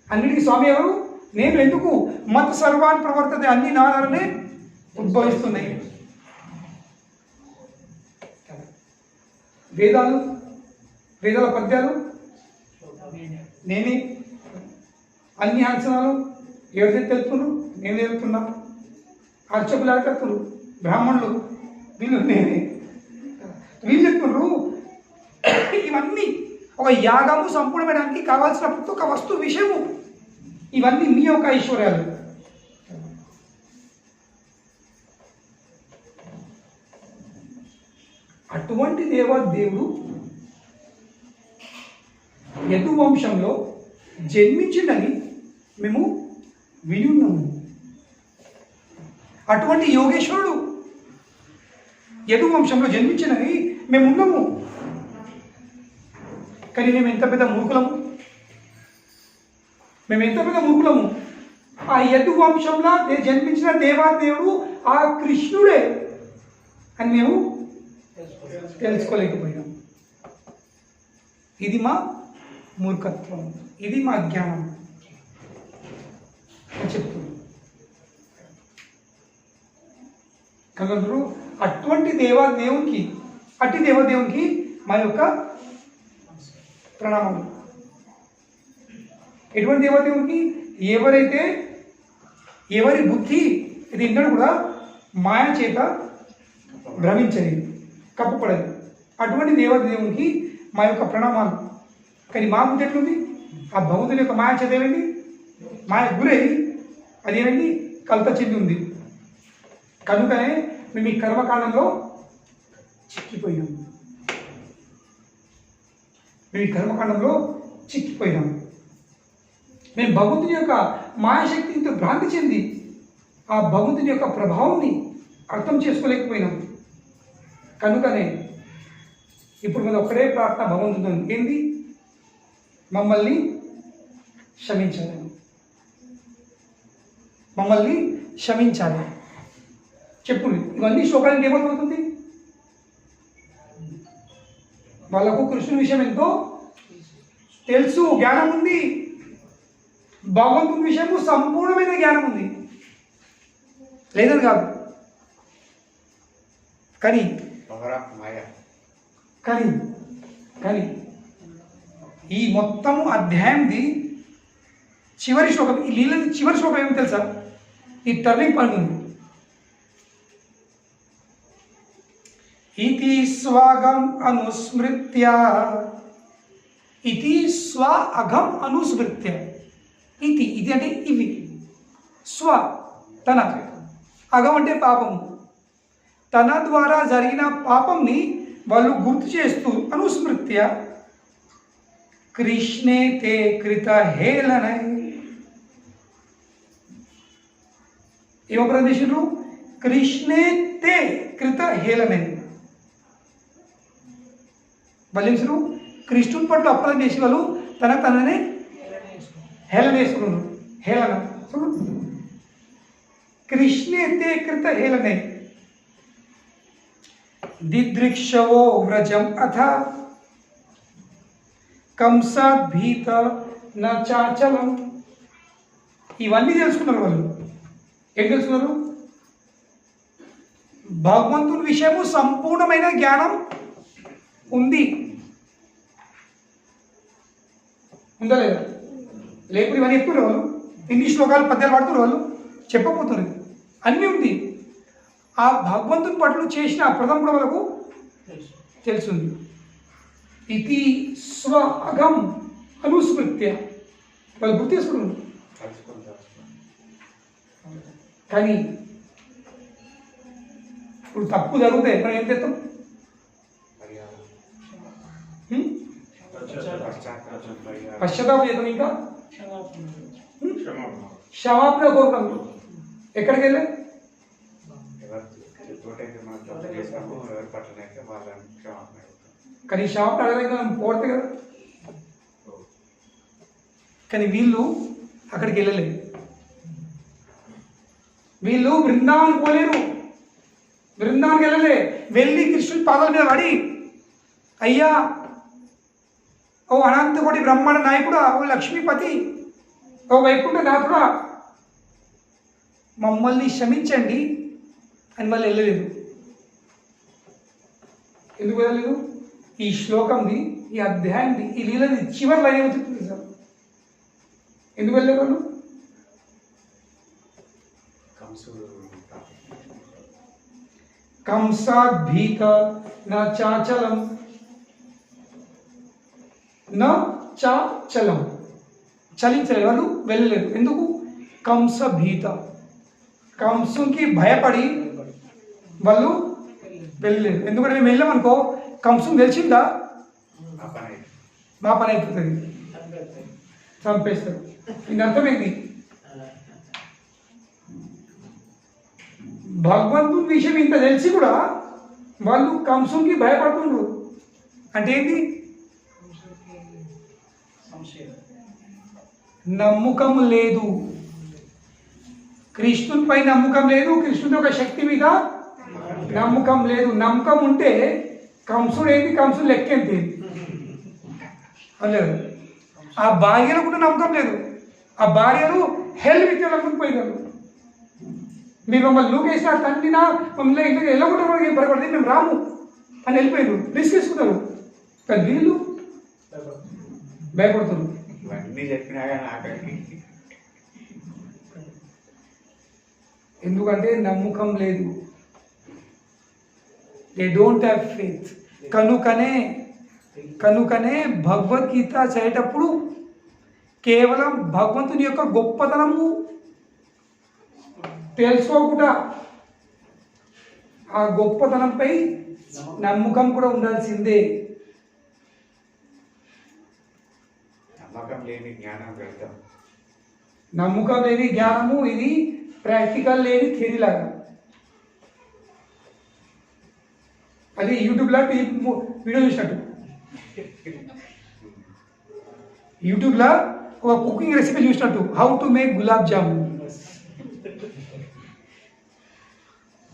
అన్నిటికీ స్వామి ఎవరు? నేను. ఎందుకు? మత సర్వాన్ని ప్రవర్తతే, అన్ని నా ద్వారానే ఉద్భవిస్తున్నాయి. వేదాలు, వేదాల పద్యాలు నేనే. అన్ని అంచనాలు ఎవరైతే తెలుపుతున్నారు? నేను తెలుపుతున్నా. అర్చకులు అడగతున్నారు, బ్రాహ్మణులు వీళ్ళు నేనే. వీళ్ళు చెప్తున్నారు. ఇవన్నీ ఒక యాగము సంపూర్ణమైనడానికి కావాల్సిన ప్రతి ఒక్క వస్తువు, విషయము, ఇవన్నీ మీ యొక్క ఐశ్వర్యాలు. అటువంటి దేవుడు యదు వంశంలో జన్మించిందని మేము విని ఉన్నాము. అటువంటి యోగేశ్వరుడు యదు వంశంలో జన్మించినని మేము ఉన్నాము. కానీ మేము ఎంత పెద్ద మూర్ఖులము, మేము ఎంత పెద్ద మూర్ఖులము. ఆ యదు వంశంలో జన్మించిన దేవాదేవుడు ఆ కృష్ణుడే అని మేము తెలుసుకోలేకపోయినాం. ఇది మా మూర్ఖత్వం, ఇది మా అజ్ఞానం అని చెప్తున్నాం. కనుక అటువంటి దేవాదేవునికి, అట్టి దేవదేవునికి మా యొక్క ప్రణామం. ఎటువంటి దేవదేవునికి? ఎవరైతే ఎవరి బుద్ధి ఇది ఎన్నడూ కూడా మాయ చేత భ్రమించలేదు, కప్పపడదు. అటువంటి దేవదేవునికి మా యొక్క ప్రణామాలు. కానీ మా బుద్ధి ఎట్లుంది? ఆ భగవంతుని యొక్క మాయ చేత ఏమైంది? మాయ గురై అదేమైంది? కలత చెంది ఉంది. కనుకనే మేము ఈ కర్మకాండంలో చిక్కిపోయినాం. మేము ఈ కర్మకాండంలో చిక్కిపోయినాం. మేము భగవంతుని యొక్క మాయాశక్తితో భ్రాంతి చెంది ఆ భగవంతుని యొక్క ప్రభావాన్ని అర్థం చేసుకోలేకపోయినాం. కనుకనే ఇప్పుడు మీద ఒక్కడే ప్రార్థన భగవంతుడు ఏంది? మమ్మల్ని క్షమించాలి, మమ్మల్ని క్షమించాలి. చెప్పు. ఇవన్నీ శ్లోకానికి ఏమవుతుంది? వాళ్ళకు కృష్ణుని విషయం ఎంతో తెలుసు, జ్ఞానం ఉంది. భగవంతుని విషయము సంపూర్ణమైన జ్ఞానం ఉంది, లేదని కాదు. కానీ కానీ కానీ ఈ మొత్తము అధ్యాయంది చివరి శ్లోకం, ఈ లీలది చివరి శ్లోకం ఏమి తెలుసా? ఈ టర్నింగ్ పాయింట్ ఉంది. ఇతి స్వాగం అనుస్మృత్య, ఇతి స్వ అఘం అనుస్మృత్య. ఇది ఇది అంటే ఇవి, స్వ తన, అఘం అంటే పాపము, తన ద్వారా జరిగిన పాపంని వాళ్ళు గుర్తు చేస్తూ అనుస్మృత్య కృష్ణే తే కృత హేళనై. ఏమప్రదేశులు? కృష్ణే తే కృత హేళనై. వాళ్ళు కృష్ణుని పట్ల అపరాధం చేసి వాళ్ళు తననే హేళన వేసుకున్నారు. హేళన కృష్ణే తే కృత హేళనై. दिदृक्षवो व्रजम अथ కంసాత్ భీత న చాచలం. ఇవన్నీ తెలుసుకున్నారు వాళ్ళు. ఏం తెలుసుకున్నారు? భగవంతుని విషయము సంపూర్ణమైన జ్ఞానం ఉంది. ఉందా లేదా? లేకపోతే ఇవన్నీ చెప్తున్నారు వాళ్ళు. ఇన్ని శ్లోకాలు పద్యాలు పడుతున్నారు వాళ్ళు, చెప్పబోతున్నారు. అన్నీ ఉంది. ఆ భగవంతుని పట్ల చేసిన అప్రదం కూడా వాళ్ళకు తెలుసుంది. ఇది స్వ అగం అనుస్మృత్య వాళ్ళు గుర్తు చేసుకున్నారు. కానీ ఇప్పుడు తప్పు జరుగుతాయి, మనం ఏం చేస్తాం? పశ్చాత్తాపం చేద్దాం, ఇంకా క్షమాపణ కోరుతాం. ఎక్కడికి వెళ్ళే కానీ క్షమాపణ అడగలేక పోడతాయి కదా. కానీ వీళ్ళు అక్కడికి వెళ్ళలేదు. వీళ్ళు బృందావనం పోలేరు, బృందావనికి వెళ్ళలే. వెళ్ళి కృష్ణుడి పాదాల మీద పడి, అయ్యా ఓ అనంతకోటి బ్రహ్మాండ నాయకుడా, ఓ లక్ష్మీపతి, ఓ వైకుంఠ నాథుడా, మమ్మల్ని క్షమించండి అని వాళ్ళు వెళ్ళలేదు. ఎందుకు వెళ్ళలేదు? ఈ శ్లోకంది, ఈ అధ్యాయంది, ఈ లీలది చివరి లైన్ ఏమో చెప్తుంది సార్. ఎందుకు వెళ్ళలేదు వాళ్ళు? కంసాత్ భీత నా చాచలం, నా చాచలం, చలించలేదు వాళ్ళు, వెళ్ళలేదు. ఎందుకు? కంస భీత, కంసుకి భయపడి వాళ్ళు వెళ్ళలేదు. ఎందుకంటే మేము వెళ్ళామనుకో కంసం తెలిసిందా మా పని అయిపోతుంది, చంపేస్తారు. దీని అర్థమైంది భగవంతుని విషయం ఇంత తెలిసి కూడా వాళ్ళు కంసుకి భయపడుతుండ్రు. అంటే ఏంటి? నమ్మకం లేదు, కృష్ణునిపై నమ్మకం లేదు, కృష్ణుని యొక్క శక్తి మీద నమ్మకం లేదు. నమ్మకం ఉంటే కంసుడు ఏంటి? కంసుడు లెక్కేంటి అనలేదు. ఆ భార్యలు కూడా నమ్మకం లేదు. ఆ భార్యలు హెల్ విద్యలకు పోయినారు. మీరు మమ్మల్ని లూకేసినా తండ్రినా మమ్మల్ని ఇంట్లో వెళ్ళకుండా భయపడితే మేము రాము అని వెళ్ళిపోయారు, రిస్క్ తీసుకున్నారు. కానీ వీళ్ళు భయపడుతున్నారు. ఎందుకంటే నమ్మకం లేదు. They don't have faith. కనుకనే భగవద్గీత చదివేటప్పుడు కేవలం భగవంతుని యొక్క గొప్పతనము తెలుసుకోకుండా ఆ గొప్పతనంపై నమ్మకం కూడా ఉండాల్సిందే. నమ్మకం లేని జ్ఞానం వ్యర్థం. నమ్మకం లేని జ్ఞానము ఇది ప్రాక్టికల్ లేని థియరీ లాగా. అది యూట్యూబ్లో వీడియో చూసినట్టు. యూట్యూబ్లో ఒక కుకింగ్ రెసిపీ చూసినట్టు, how to make gulab jamun.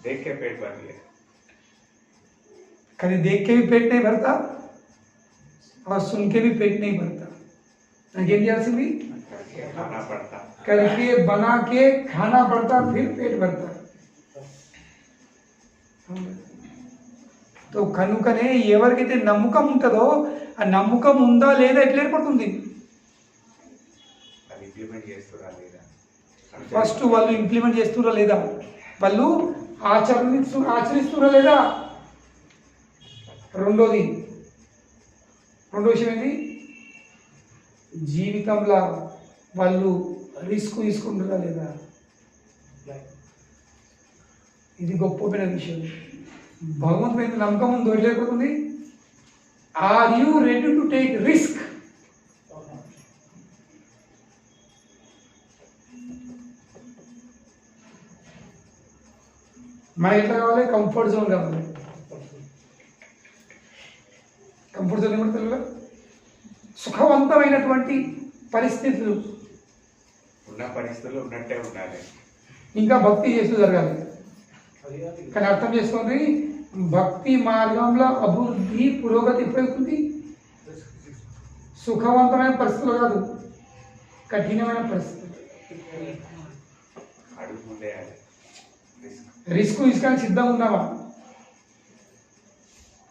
देख के पेट भर लिया. कभी देख के भी पेट नहीं भरता और सुन के भी पेट नहीं भरता. भी खाना पड़ता, करके बना के खाना पड़ता, फिर पेट भरता. तो కనుకనే ఎవరికైతే నమ్మకం ఉంటుందో ఆ నమ్మకం ఉందా లేదా ఎట్లా ఏర్పడుతుంది? అది ఇంప్లిమెంట్ చేస్తురా లేదా, ఫస్ట్ వాళ్ళు ఇంప్లిమెంట్ చేస్తురా లేదా, వాళ్ళు ఆచరిస్తురా లేదా. రెండో విషయం ఏంటి? జీవితంలో వాళ్ళు రిస్క్ తీసుకుంటారా లేదా. ఇది గొప్పమైన విషయం. భగవంతుని మీద నమ్మకం ఉందో లేకపోతుంది. Are you ready to take risk? మనకి ఎట్లా కావాలి? కంఫర్ట్ జోన్ కావాలి. కంఫర్ట్ జోన్ ఏమంటే తెలుగులో సుఖవంతమైనటువంటి పరిస్థితులు, ఉన్న పరిస్థితులు ఉన్నట్టే ఉండాలి. ఇంకా భక్తి చేస్తూ జరగాలి. కానీ అర్థం చేసుకోండి, భక్తి మార్గంలో అభివృద్ధి పురోగతి ఎప్పుడవుతుంది? సుఖవంతమైన పరిస్థితులు కాదు, కఠినమైన పరిస్థితులు. అడుగు ముందే రిస్క్ తీసుకోవడానికి సిద్ధంగా ఉన్నావా?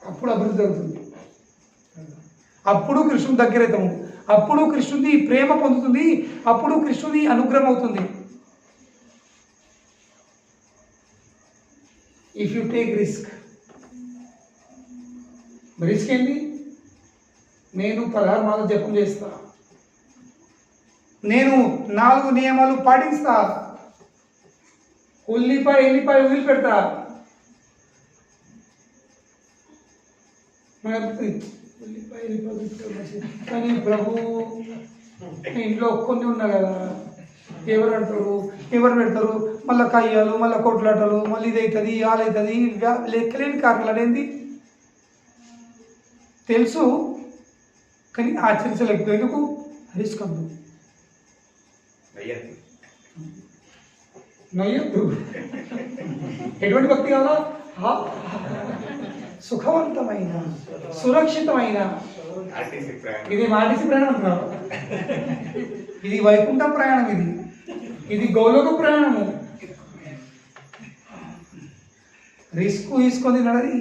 అప్పుడు అభివృద్ధి అవుతుంది. అప్పుడు కృష్ణుని దగ్గర అవుతాము. అప్పుడు కృష్ణుని ప్రేమ పొందుతుంది. అప్పుడు కృష్ణుని అనుగ్రహం అవుతుంది. ఇఫ్ యు టేక్ రిస్క్ ఏంటి? నేను 16 మాల జపం చేస్తా, నేను 4 నియమాలు పాటిస్తా, ఉల్లిపాయ వదిలిపెడతా. కానీ ప్రభు ఇంట్లో కొన్ని ఉన్నా కదా, ఎవరు అంటారు, ఎవరు పెడతారు, మళ్ళీ కయ్యాలు, మళ్ళీ కొట్లాటలు, మళ్ళీ ఇది అవుతుంది, ఆలవుతుంది, లెక్కలేని కారణాలు ఏంది తెలుసు, కానీ ఆచరించలేకపోతే ఎందుకు? రిస్క్ అందు నయ్యద్దు. ఎటువంటి భక్తి కావాలా? సుఖవంతమైన, సురక్షితమైన. ఇది ఆర్టీసీ ప్రయాణం కాదు, ఇది వైకుంఠ ప్రయాణం, ఇది గౌలోక ప్రయాణము. రిస్క్ తీసుకొని నడది,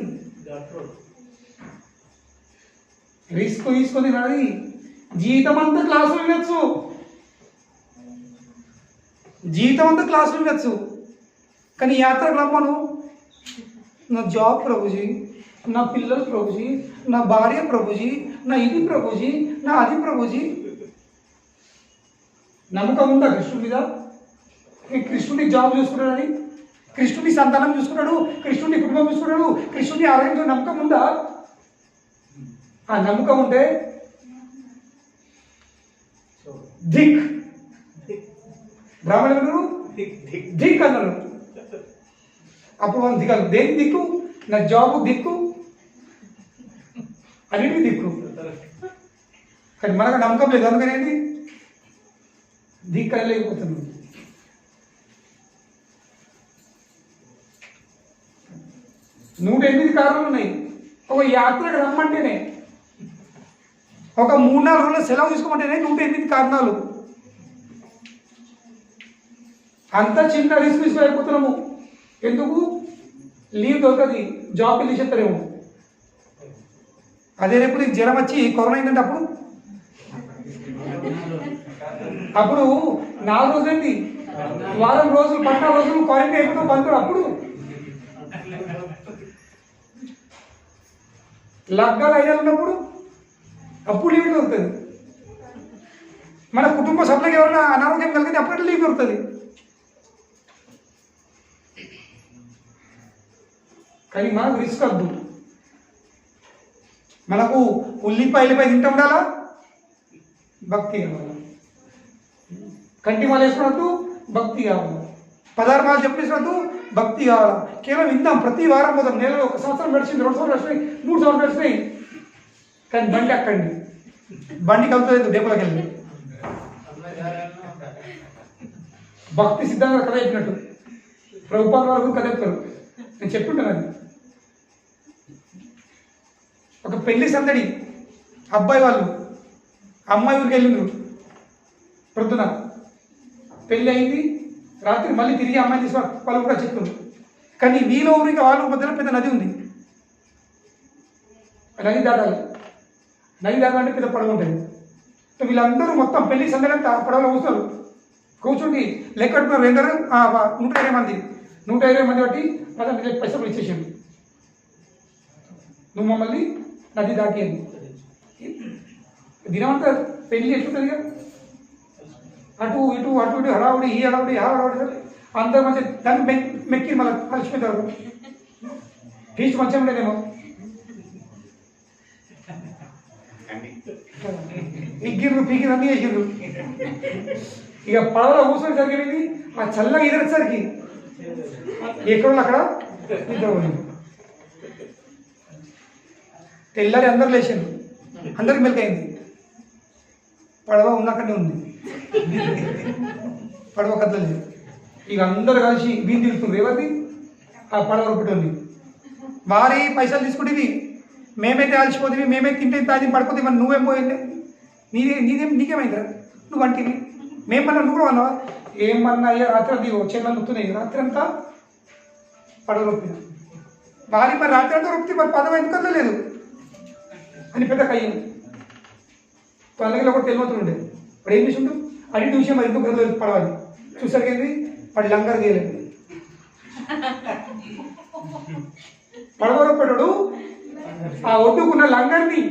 జీవితం అంతా క్లాసులు వినొచ్చు, కానీ యాత్రకు రమ్మను. నా జాబ్ ప్రభుజీ, నా పిల్లలు ప్రభుజీ, నా భార్య ప్రభుజీ, నా ఇది ప్రభుజీ, నా అది ప్రభుజీ. నమ్మకం ఉందా కృష్ణుడి మీద? కృష్ణుడి జాబ్ చూసుకున్నాడని, కృష్ణుడి సంతానం చూసుకున్నాడు, కృష్ణుడి కుటుంబం చూసుకున్నాడు, కృష్ణుడి ఆరోగ్యంతో నమ్మకం ఉందా? ఆ నమ్మకం ఉంటే ధిక్, బ్రాహ్మణులు ధిక్ అన్నారు. అప్పుడు మనం దిక్కు, దేనికి దిక్కు? నా జాబ్ దిక్కు, అన్నిటికీ దిక్కు. కానీ మనకు నమ్మకం లేదు, అందుకని ఏంటి దిక్కు అనలేకపోతున్నాం. నూట 8 కారణాలు ఉన్నాయి. ఒక యాత్రకు రమ్మంటేనే, ఒక 3-4 రోజుల సెలవు తీసుకోమంటేనే 108 కారణాలు. అంత చిన్న రిస్క్ తీసుకోలేకపోతున్నాము. ఎందుకు? లీవ్ దొరకది, జాబ్ వెళ్ళి చెప్తారేమో. అదే రేపు నీకు జ్వరం వచ్చి కరోనా అయిందంటే అప్పుడు 4 రోజులు ఏంటి, వారం రోజులు, 14 రోజులు క్వారంటైన్ అయిపోతాం, బంధువులు. అప్పుడు లగ్గాలు ఐడియాలు ఉన్నప్పుడు అప్పుడు లీవ్ దొరుకుతుంది. మన కుటుంబ సభ్యులకు ఎవరైనా అనారోగ్యం కలిగితే అప్పుడు లీవ్ దొరుకుతుంది. కానీ మనకు రిస్క్ వద్దు. మనకు ఉల్లిపాయలపై తింటూ ఉండాలా, భక్తి కావాలి. కంటి మాల వేసుకున్నట్టు భక్తి కావాలి. 16 మాలు చెప్పేసినట్టు భక్తి కావాలా. కేవలం విందాం, ప్రతి వారం పోదాం. నెలలో 1 సంవత్సరం గడిచింది, 2 సంవత్సరాలు గడిచినాయి, 3 సంవత్సరాలు గడిచినాయి. కానీ బండి అక్కండి, బండి కలుగుతుంది డేపులకి వెళ్ళి. భక్తి సిద్ధాంతం కథ చెప్పినట్టు ప్రభుపాద వరకు కథ చెప్తారు. నేను చెప్తుంటాను అది. ఒక పెళ్లి సందడి, అబ్బాయి వాళ్ళు అమ్మాయి ఊరికి వెళ్ళిండ్రు. ప్రొద్దున పెళ్ళి అయింది, రాత్రి మళ్ళీ తిరిగి అమ్మాయిని తీసుకు వాళ్ళు కూడా చెప్తున్నారు. కానీ వీళ్ళ ఊరికి వాళ్ళ మధ్యలో పెద్ద నది ఉంది. నది దాటాలి. నది దాటాలంటే పెద్ద పడవ ఉంటుంది. సో వీళ్ళందరూ మొత్తం పెళ్లి సందడి అంతా పడవలో కూర్చున్నారు. కూర్చుండి లెక్క కట్టుకున్నారు. ఎందరు 120 మంది. 120 మంది బట్టి పైసలు ఇచ్చేసాడు. నువ్వు మమ్మల్ని నది దాటి అని. దినమంతా పెళ్లి ఎట్లుంటుంది కదా, అటు ఇటు అటు ఇటు హడావుడి, ఈ హడావుడి ఆ హడావుడి, అందరు మంచి దాన్ని మెక్కి మళ్ళీ కలిసిపోతారు. టేస్ట్ మంచిగా ఉండేదేమో. ఎగ్గిర్రు పీకిరు అన్నీ వేసిర్రు. ఇక పడవలో కూర్చొని జరిగేది ఆ చల్లగా ఎదురొచ్చేసరికి ఎక్కడ అక్కడ నిద్ర పోయింది. తెల్లారి అందరు లేచారు, అందరికి మెలకైంది. పడవ ఉన్నక్కడనే ఉంది, పడవ కదలేదు. ఇక అందరు కలిసి వీధి తిరుగుతుంది. ఎవరిది? ఆ పడవ రూపటి వారి పైసలు తీసుకుంటేవి, మేమైతే ఆల్చిపోతుంది, మేమైతే తింటే తాగి పడుతుంది. మరి నువ్వేం పోయింది, నీకేమైందిరా, నువ్వు అంటివి మేమన్నా, నువ్వు కూడా అన్నావా? ఏమన్నా అయ్యా రాత్రి అది చెల్లెలు నొక్కుతున్నాయి. రాత్రి అంతా పడవ రొప్పిన వారి, మరి రాత్రి అంతా రొప్పితే మరి పదవ ఎందుకు లేదు అని పెద్ద కయ్యింది. వాళ్ళకి ఒకటి తెలియతులు ఉండేది. వాడు ఏం చేసిండు, అడిగి విషయం మరి ఎందుకు గదిలో పడవాలి చూసరికేంది, వాడు లంగర్ తీయలేదు. పడవలో పెట్టాడు, ఆ ఒడ్డుకున్న లంగర్ని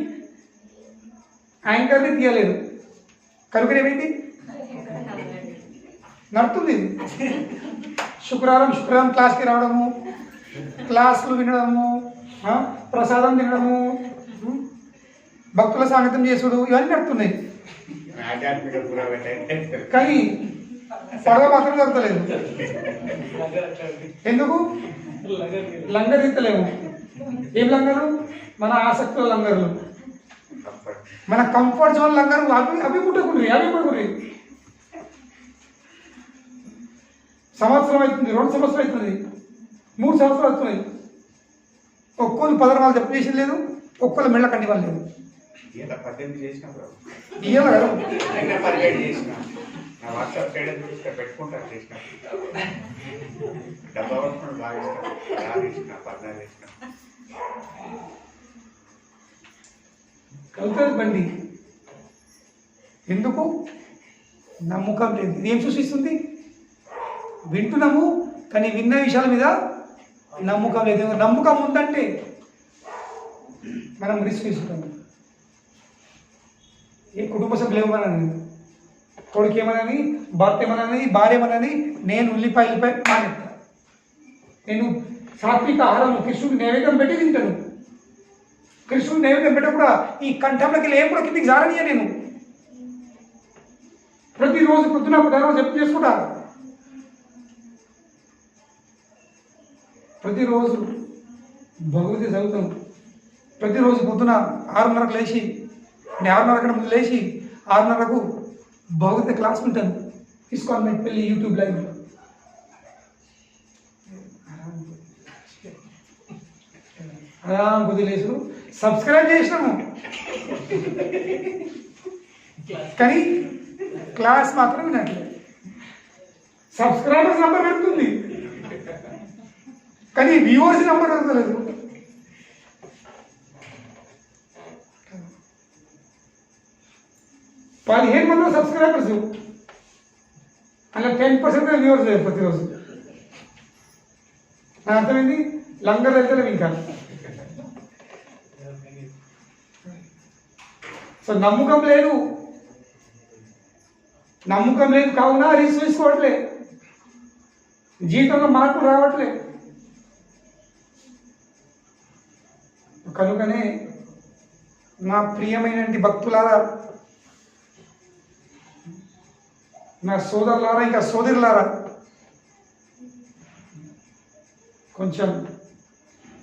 యాంకర్ని తీయలేదు. కనుక ఏమైంది, నడుతుంది. శుక్రవారం క్లాస్కి రావడము, క్లాసులు వినడము, ప్రసాదం తినడము, భక్తుల స్వాగతం చేసుడు, ఇవన్నీ నడుతున్నాయి. కానీ పడవ మాత్రం దొరకలేదు. ఎందుకు? లంగర్ తీస్తలేము. ఏం లంగరు? మన ఆసక్తుల లంగర్లు, మన కంఫర్ట్ జోన్ లంగరు. అవి ముట్టుకుంటాయి, అవి ముట్టుకుంటాయి. సంవత్సరం అవుతుంది, 2 సంవత్సరాలు అవుతుంది, 3 సంవత్సరాలు అవుతున్నాయి. ఒక్కోళ్ళు 16 వాళ్ళు చెప్పు చేసింది లేదు, ఒక్కోళ్ళు మెళ్ళ కంటి వాళ్ళు లేదు. ఇయ్యాల కదా కలుగుతుంది బండి. ఎందుకు? నమ్మకం లేదు. ఇది ఏం సూచిస్తుంది? వింటున్నాము కానీ విన్న విషయాల మీద నమ్మకం లేదు. నమ్మకం ఉందంటే మనం రిస్క్ తీసుకుంటాం. ఏ కుటుంబ సభ్యులు ఏమనని, కొడుకు ఏమనని, భర్త ఏమనని, భార్య ఏమనని, నేను ఉల్లిపాయలపై మానేస్తా. నేను సాత్విక ఆహారం కృష్ణుడికి నైవేద్యం పెట్టి తింటాను. కృష్ణుడికి నైవేద్యం పెట్ట కూడా ఈ కంఠంలోకి ఏం కూడా కిందికి జారనియా. నేను ప్రతిరోజు పొద్దున జపం చేసుకుంటా. ప్రతిరోజు భగవద్గీత చదువుతాను. ప్రతిరోజు పొద్దున 6:30కు లేచి, నేను 6:30 కన్నా ముందు లేచి 6:30కు భగవద్గీత క్లాస్ ఉంటాను. తీసుకోవాలి పెళ్ళి యూట్యూబ్ లైవ్. కొద్ది లేచు సబ్స్క్రైబ్ చేసినాము కానీ క్లాస్ మాత్రం వినట్లేదు. సబ్స్క్రైబర్స్ నెంబర్ పెడుతుంది కానీ వ్యూవర్స్ నెంబర్ పెడతలేదు. పదిహేను మంది సబ్స్క్రైబర్స్, అలా 10% వ్యూవర్స్ లేదు ప్రతిరోజు. నా అర్థమైంది, లంగర్ వెళ్తలేము ఇంకా. సో నమ్మకం లేదు, కావున రిస్క్ తీసుకోవట్లే, జీవితంలో మార్పు రావట్లే. కనుకనే నా ప్రియమైనటువంటి భక్తులారా, నా సోదరులారా, ఇంకా సోదరులారా, కొంచెం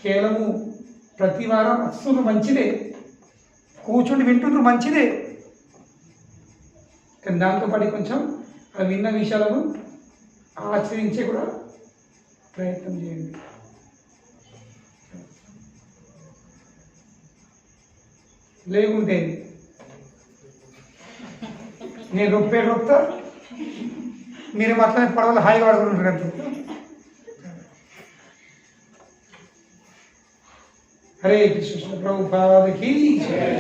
కేవలము ప్రతి వారం వస్తున్న మంచిదే, కూర్చుండి వింటుండ్రు మంచిదే, కానీ దాంతోపాటు కొంచెం ఆ విన్న విషయాలను ఆచరించే కూడా ప్రయత్నం చేయండి. లేకుంటే నేను రొప్తా, మీరు మాత్రమే పడవలు హాయిగా పడుకుంటారు కదా. హరే కృష్ణ ప్రభుపాదకి జై.